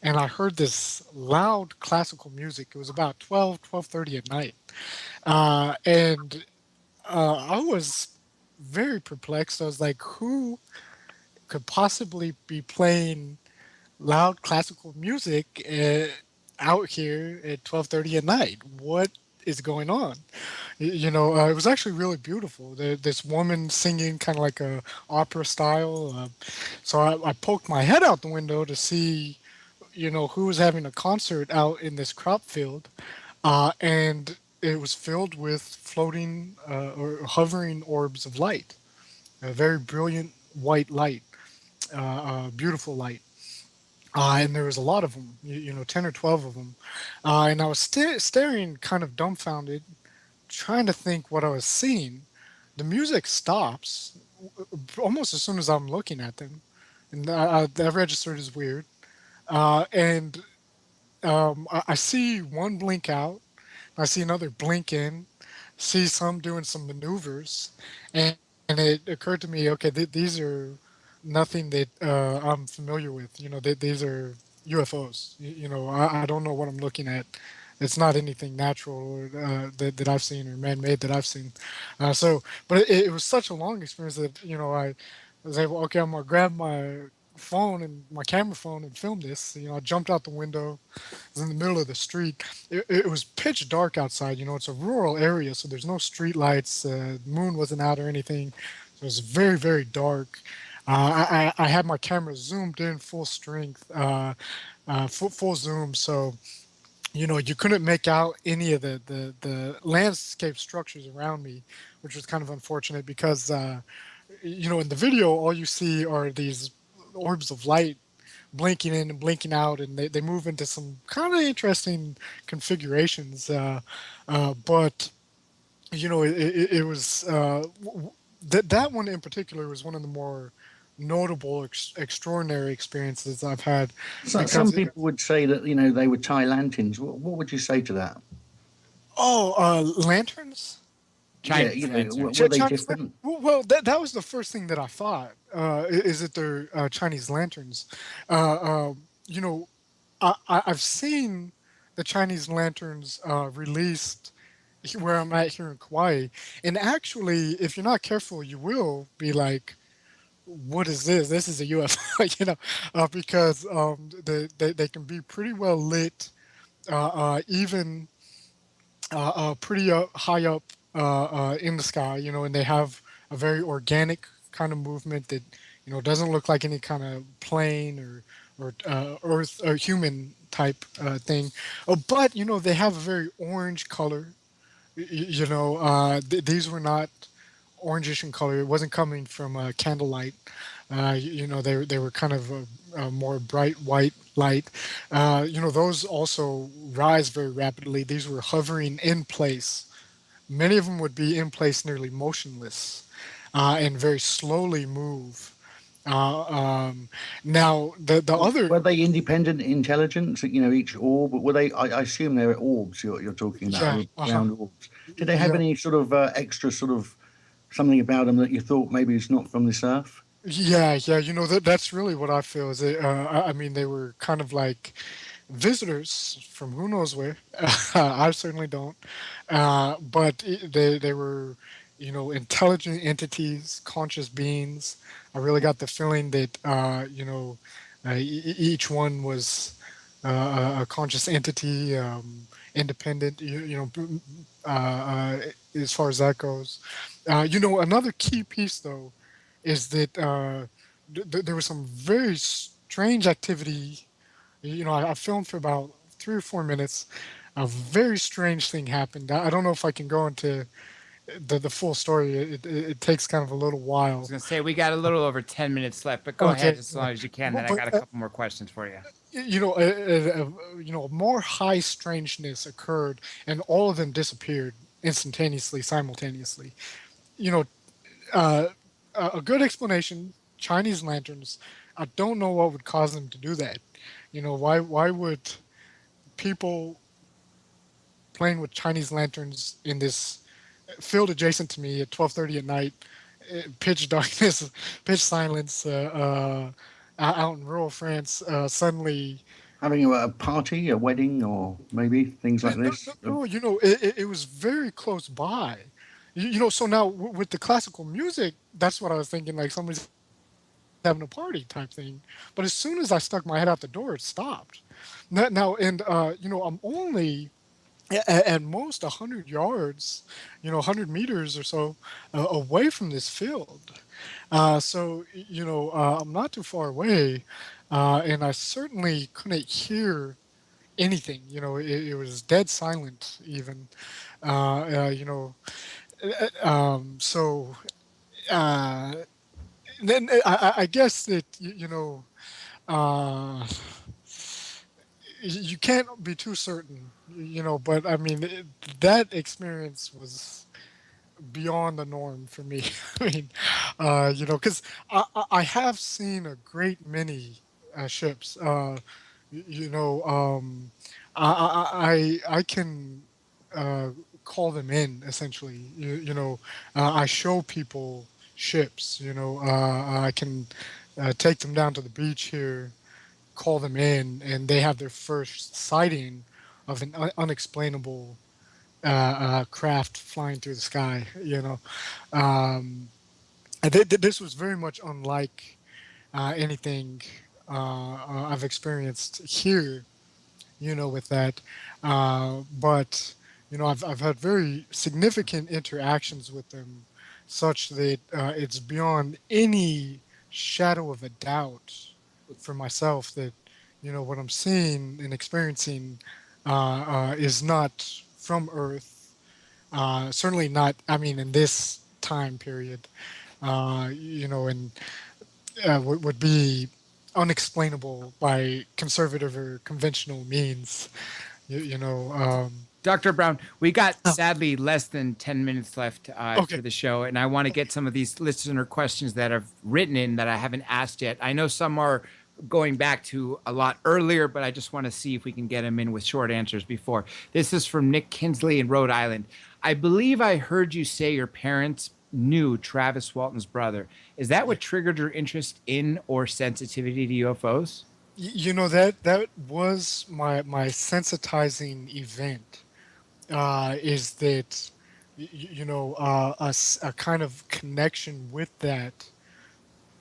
and I heard this loud classical music. It was about 12:30 at night. And I was very perplexed. I was like, who could possibly be playing loud classical music out here at 12:30 at night? What is going on? It was actually really beautiful. This woman singing kind of like a opera style. So I poked my head out the window to see, who was having a concert out in this crop field, and it was filled with floating or hovering orbs of light, a very brilliant white light, beautiful light. And there was a lot of them, 10 or 12 of them. And I was staring kind of dumbfounded, trying to think what I was seeing. The music stops almost as soon as I'm looking at them. And that registered as weird. And I see one blink out. I see another blink in. See some doing some maneuvers, and it occurred to me, okay, these are nothing that I'm familiar with. These are UFOs. I don't know what I'm looking at. It's not anything natural or that I've seen or man-made that I've seen. But it was such a long experience that I was able. Okay, I'm gonna grab my phone and my camera phone and film this. I jumped out the window, was in the middle of the street. It was pitch dark outside. It's a rural area, so there's no street lights. The moon wasn't out or anything. So it was very, very dark. I had my camera zoomed in full strength, full zoom. So, you couldn't make out any of the landscape structures around me, which was kind of unfortunate because, in the video, all you see are these orbs of light blinking in and blinking out, and they move into some kind of interesting configurations. But it was that one in particular was one of the more notable, extraordinary experiences I've had So, some because people would say that they were Thai lanterns. What would you say to that? lanterns. Yeah, Chinese were lanterns. they Chinese different? well, that was the first thing that I thought. Is that they're Chinese lanterns? Uh, uh, you know, I've seen the Chinese lanterns released where I'm at here in Kauai, and actually, if you're not careful, you will be like, "What is this? This is a UFO," because they can be pretty well lit, even pretty high up in the sky, and they have a very organic kind of movement that doesn't look like any kind of plane or Earth or human type thing. But they have a very orange color. These were not orangish in color. It wasn't coming from candlelight. They were kind of a more bright white light. Those also rise very rapidly. These were hovering in place. Many of them would be in place, nearly motionless, and very slowly move. Uh, um, Now, the other, Were they independent intelligence? Each orb. Were they? I assume they're orbs. You're talking about yeah, round orbs. Did they have yeah, any sort of extra sort of something about them that you thought maybe it's not from this earth? yeah. That's really what I feel. Is it? I mean, they were kind of like visitors from who knows where. I certainly don't. But they were, intelligent entities, conscious beings. I really got the feeling that each one was a conscious entity, independent. As far as that goes. Another key piece though is that there was some very strange activity. I filmed for about 3 or 4 minutes. A very strange thing happened. I don't know if I can go into the full story. It takes kind of a little I was while. gonna say we got a little over 10 minutes left, but go ahead Okay, as yeah. long as you can. Then I But got a couple more questions for you. more high strangeness occurred, and all of them disappeared instantaneously, simultaneously. You know, uh, a good explanation: Chinese lanterns. I don't know what would cause them to do that. Why would people playing with Chinese lanterns in this field adjacent to me at 12:30 at night, pitch darkness, pitch silence, out in rural France, suddenly. Having a party, a wedding, or maybe things like No, this. no, it was very close by. So now with the classical music, that's what I was thinking, like somebody's having a party type thing. But as soon as I stuck my head out the door, it stopped. Now, and I'm only at most 100 yards, 100 meters or so away from this field. So, I'm not too far away, and I certainly couldn't hear anything. It was dead silent, even. Uh, you know, so uh, then I guess that uh, you can't be too certain, but I mean, that experience was beyond the norm for me. I mean, because I have seen a great many ships. Y- you know, I can uh, call them in essentially. I show people ships. I can take them down to the beach here, call them in, and they have their first sighting of an unexplainable craft flying through the sky. Um, and this was very much unlike anything I've experienced here. With that, but I've had very significant interactions with them, such that it's beyond any shadow of a doubt for myself that what I'm seeing and experiencing is not from Earth. Certainly not. I mean, in this time period, and would be unexplainable by conservative or conventional means. You know. Dr. Brown, we got Oh, sadly less than 10 minutes left okay. for the show, and I want to get some of these listener questions that have written in that I haven't asked yet. I know some are going back to a lot earlier, but I just want to see if we can get them in with short answers before. This is from Nick Kinsley in Rhode Island. I believe I heard you say your parents knew Travis Walton's brother. Is that what triggered your interest in or sensitivity to UFOs? That was my sensitizing event. Is that a kind of connection with that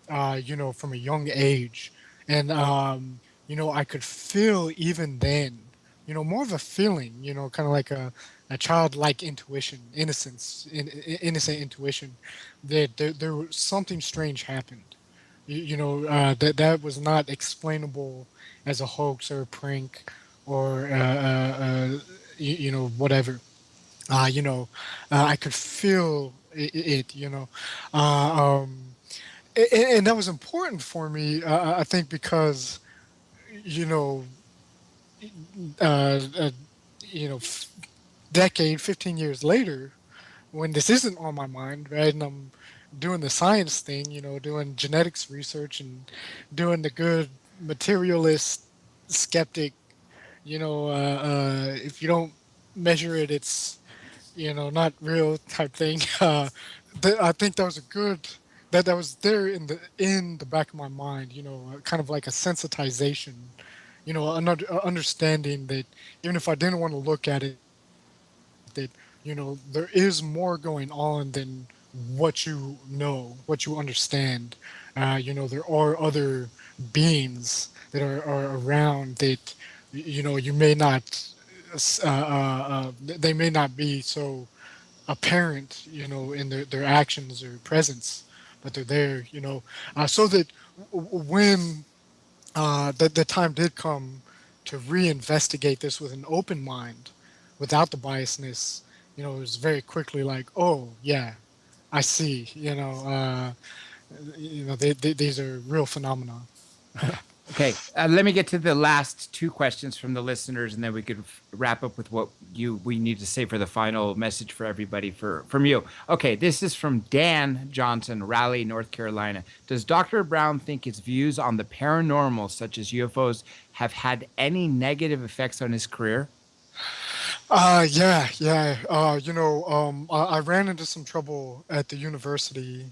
from a young age. And, I could feel even then, more of a feeling, kind of like a childlike intuition, innocence, innocent intuition that there was something strange happened. That was not explainable as a hoax or a prank or, whatever. I could feel it, uh, um, and that was important for me, I think, because you know, uh, uh, you know, decade, 15 years later, when this isn't on my mind, right, and I'm doing the science thing, doing genetics research and doing the good materialist skeptic, if you don't measure it, it's not real type thing. I think that was a good that was there in the back of my mind. Kind of like a sensitization. Understanding that even if I didn't want to look at it, that there is more going on than what you know, what you understand. There are other beings that are around that you may not they may not be so apparent, in their actions or presence, but they're there, so that when the time did come to reinvestigate this with an open mind, without the biasness, it was very quickly like, oh yeah, I see, these are real phenomena. Okay, let me get to the last two questions from the listeners, and then we could wrap up with what we need to say for the final message for everybody from you. Okay, this is from Dan Johnson, Raleigh, North Carolina. Does Dr. Brown think his views on the paranormal, such as UFOs, have had any negative effects on his career? Yeah. I ran into some trouble at the university,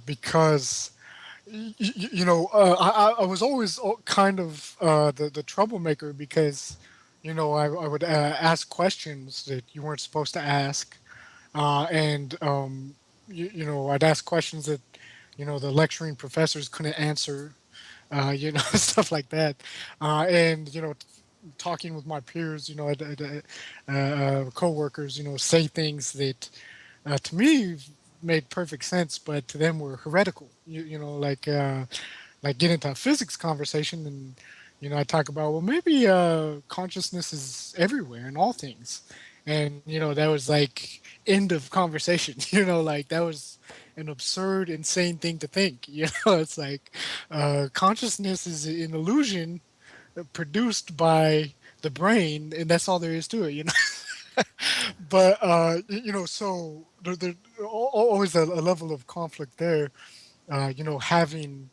because I was always kind of the troublemaker, because I would ask questions that you weren't supposed to ask, and I'd ask questions that the lecturing professors couldn't answer, stuff like that, and talking with my peers, coworkers, say things that to me made perfect sense, but to them were heretical. Like get into a physics conversation, and I talk about, well, maybe consciousness is everywhere in all things, and that was like end of conversation. Like that was an absurd, insane thing to think. It's like consciousness is an illusion produced by the brain, and that's all there is to it. But so there always a level of conflict there, having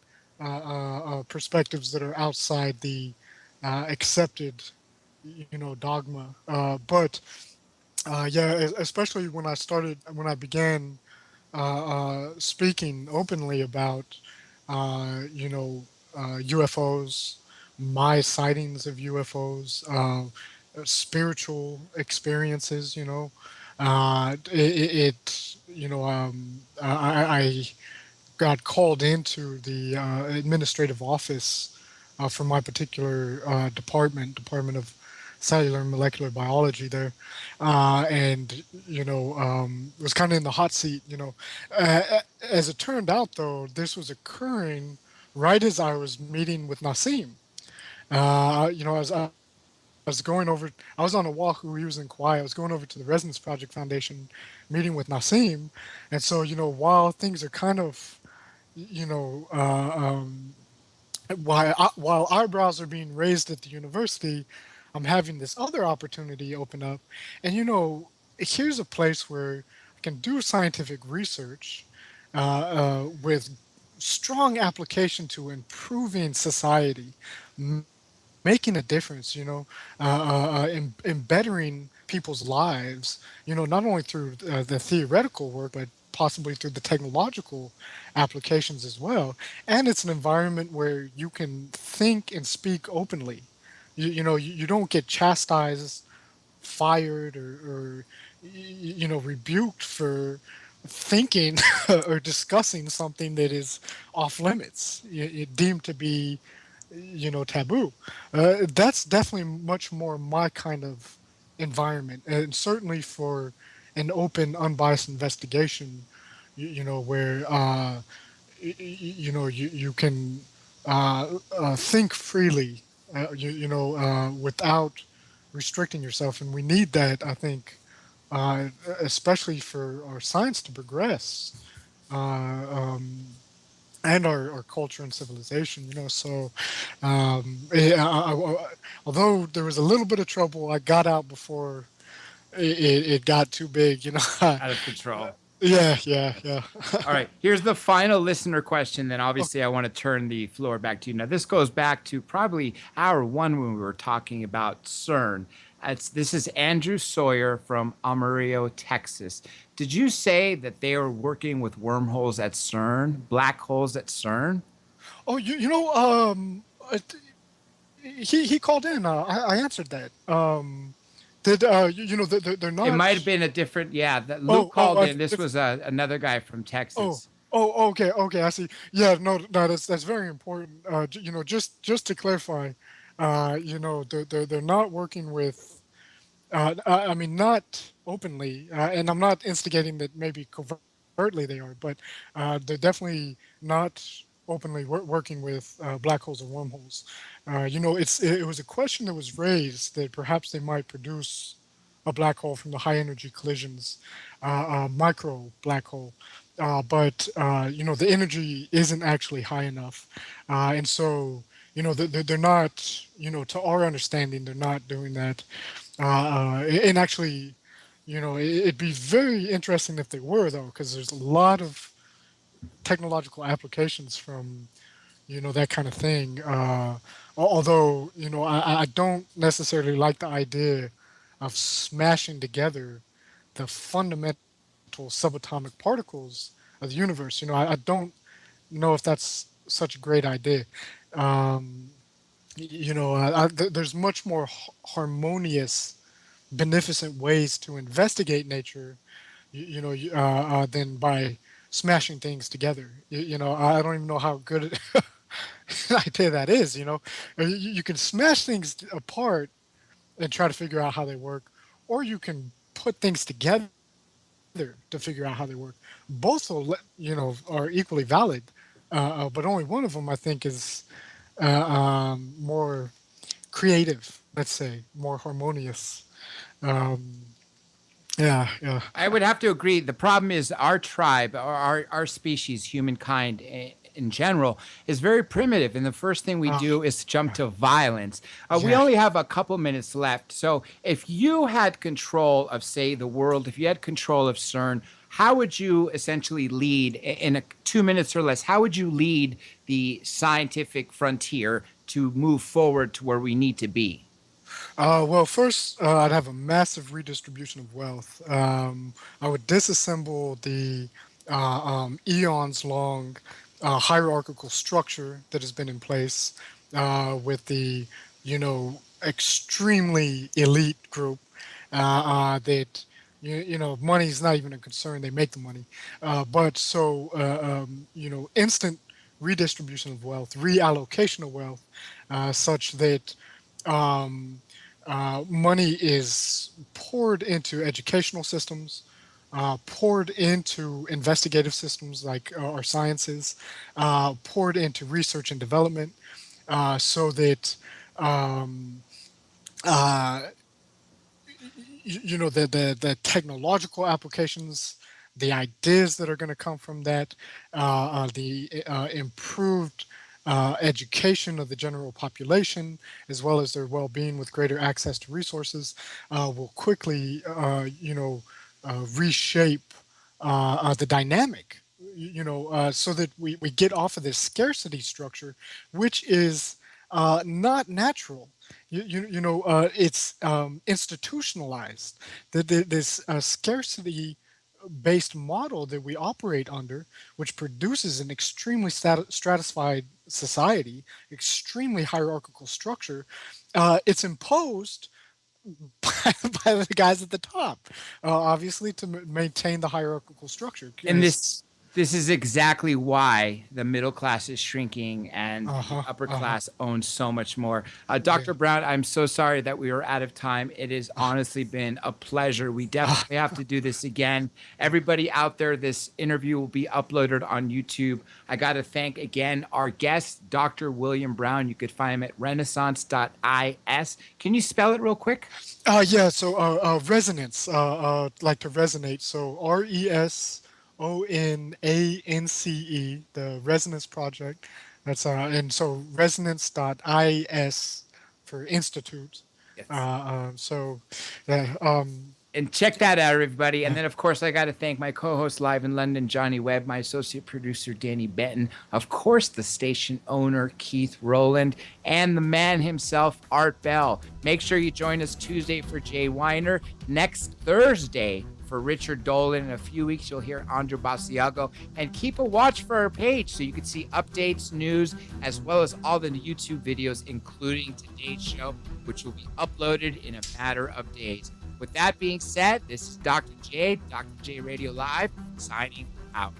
perspectives that are outside the accepted, dogma. But yeah, especially when I began speaking openly about, UFOs, my sightings of UFOs, spiritual experiences. I got called into the administrative office for my particular Department of Cellular and Molecular Biology there, and was kind of in the hot seat. As it turned out, though, this was occurring right as I was meeting with Nassim. I was going over. I was on Oahu. He was in Kauai. I was going over to the Resonance Project Foundation, meeting with Nassim, and so while things are kind of you know, while eyebrows are being raised at the university, I'm having this other opportunity open up, and here's a place where I can do scientific research with strong application to improving society, m- making a difference, in bettering people's lives, not only through the theoretical work, but possibly through the technological applications as well. And it's an environment where you can think and speak openly. You don't get chastised, fired, or rebuked for thinking or discussing something that is off limits, deemed to be taboo. That's definitely much more my kind of environment, and certainly for an open, unbiased investigation. Where you can think freely, without restricting yourself, and we need that, I think, uh, especially for our science to progress. Uh, um, and our culture and civilization, So, although there was a little bit of trouble, I got out before it got too big, Out of control. Yeah, yeah, yeah. All right, here's the final listener question. Then, Oh, obviously, I want to turn the floor back to you. Now, this goes back to probably hour one when we were talking about CERN. This is Andrew Sawyer from Amarillo, Texas. Did you say that they are working with wormholes at CERN, black holes at CERN? oh, he called in. I answered that. Did they're It not. might have been a different, yeah. That Luke Oh, called in. This was another guy from oh, Texas. okay, I see. Yeah, no, that's very important. Just to clarify, they're not working with. I mean, not openly, and I'm not instigating that maybe covertly they are, but they're definitely not openly working with black holes or wormholes. It was a question that was raised that perhaps they might produce a black hole from the high energy collisions, micro black hole. But the energy isn't actually high enough, and so they're not. To our understanding, they're not doing that. And actually, it'd be very interesting if they were, though, because there's a lot of technological applications from that kind of thing. Although I don't necessarily like the idea of smashing together the fundamental subatomic particles of the universe. I don't know if that's such a great idea. Um, there's much more harmonious, beneficent ways to investigate nature, than by smashing things together. I don't even know how good idea that is. You can smash things apart and try to figure out how they work, or you can put things together to figure out how they work. Both are equally valid, but only one of them I think is more creative. Let's say more harmonious. Um, yeah, yeah. I would have to agree. The problem is our tribe, or our species, humankind in general, is very primitive. And the first thing we Uh, do is jump to violence. We yeah. only have a couple minutes left. So if you had control of, say, the world, if you had control of CERN, how would you essentially lead in 2 minutes or less? How would you lead the scientific frontier to move forward to where we need to be? Well, first, I'd have a massive redistribution of wealth. I would disassemble the eons long hierarchical structure that has been in place with the, extremely elite group that, money is not even a concern. They make the money. Instant redistribution of wealth, reallocation of wealth, such that um, money is poured into educational systems, poured into investigative systems like our sciences, poured into research and development, so that um, uh, the technological applications, the ideas that are going to come from that, the improved education of the general population, as well as their well-being with greater access to resources, will quickly, reshape the dynamic. So that we get off of this scarcity structure, which is not natural. It's institutionalized. This scarcity based model that we operate under, which produces an extremely stratified society, extremely hierarchical structure, it's imposed by, by the guys at the top, obviously to maintain the hierarchical structure. And this This is exactly why the middle class is shrinking and the upper class owns so much more. Dr. Brown, I'm so sorry that we are out of time. It has honestly been a pleasure. We definitely have to do this again. Everybody out there, this interview will be uploaded on YouTube. I got to thank again our guest, Dr. William Brown. You could find him at Resonance.is. Can you spell it real quick? Yeah, so resonance, like to resonate. So RESONANCE, the Resonance Project. And so resonance.is for institute. Yes. So yeah, And check that out, everybody. And then, of course, I got to thank my co-host live in London, Johnny Webb, my associate producer, Danny Benton, of course, the station owner, Keith Rowland, and the man himself, Art Bell. Make sure you join us Tuesday for Jay Weiner, next Thursday for Richard Dolan. In a few weeks, you'll hear Andrew Basiago. And keep a watch for our page so you can see updates, news, as well as all the YouTube videos, including today's show, which will be uploaded in a matter of days. With that being said, this is Dr. J Radio Live, signing out.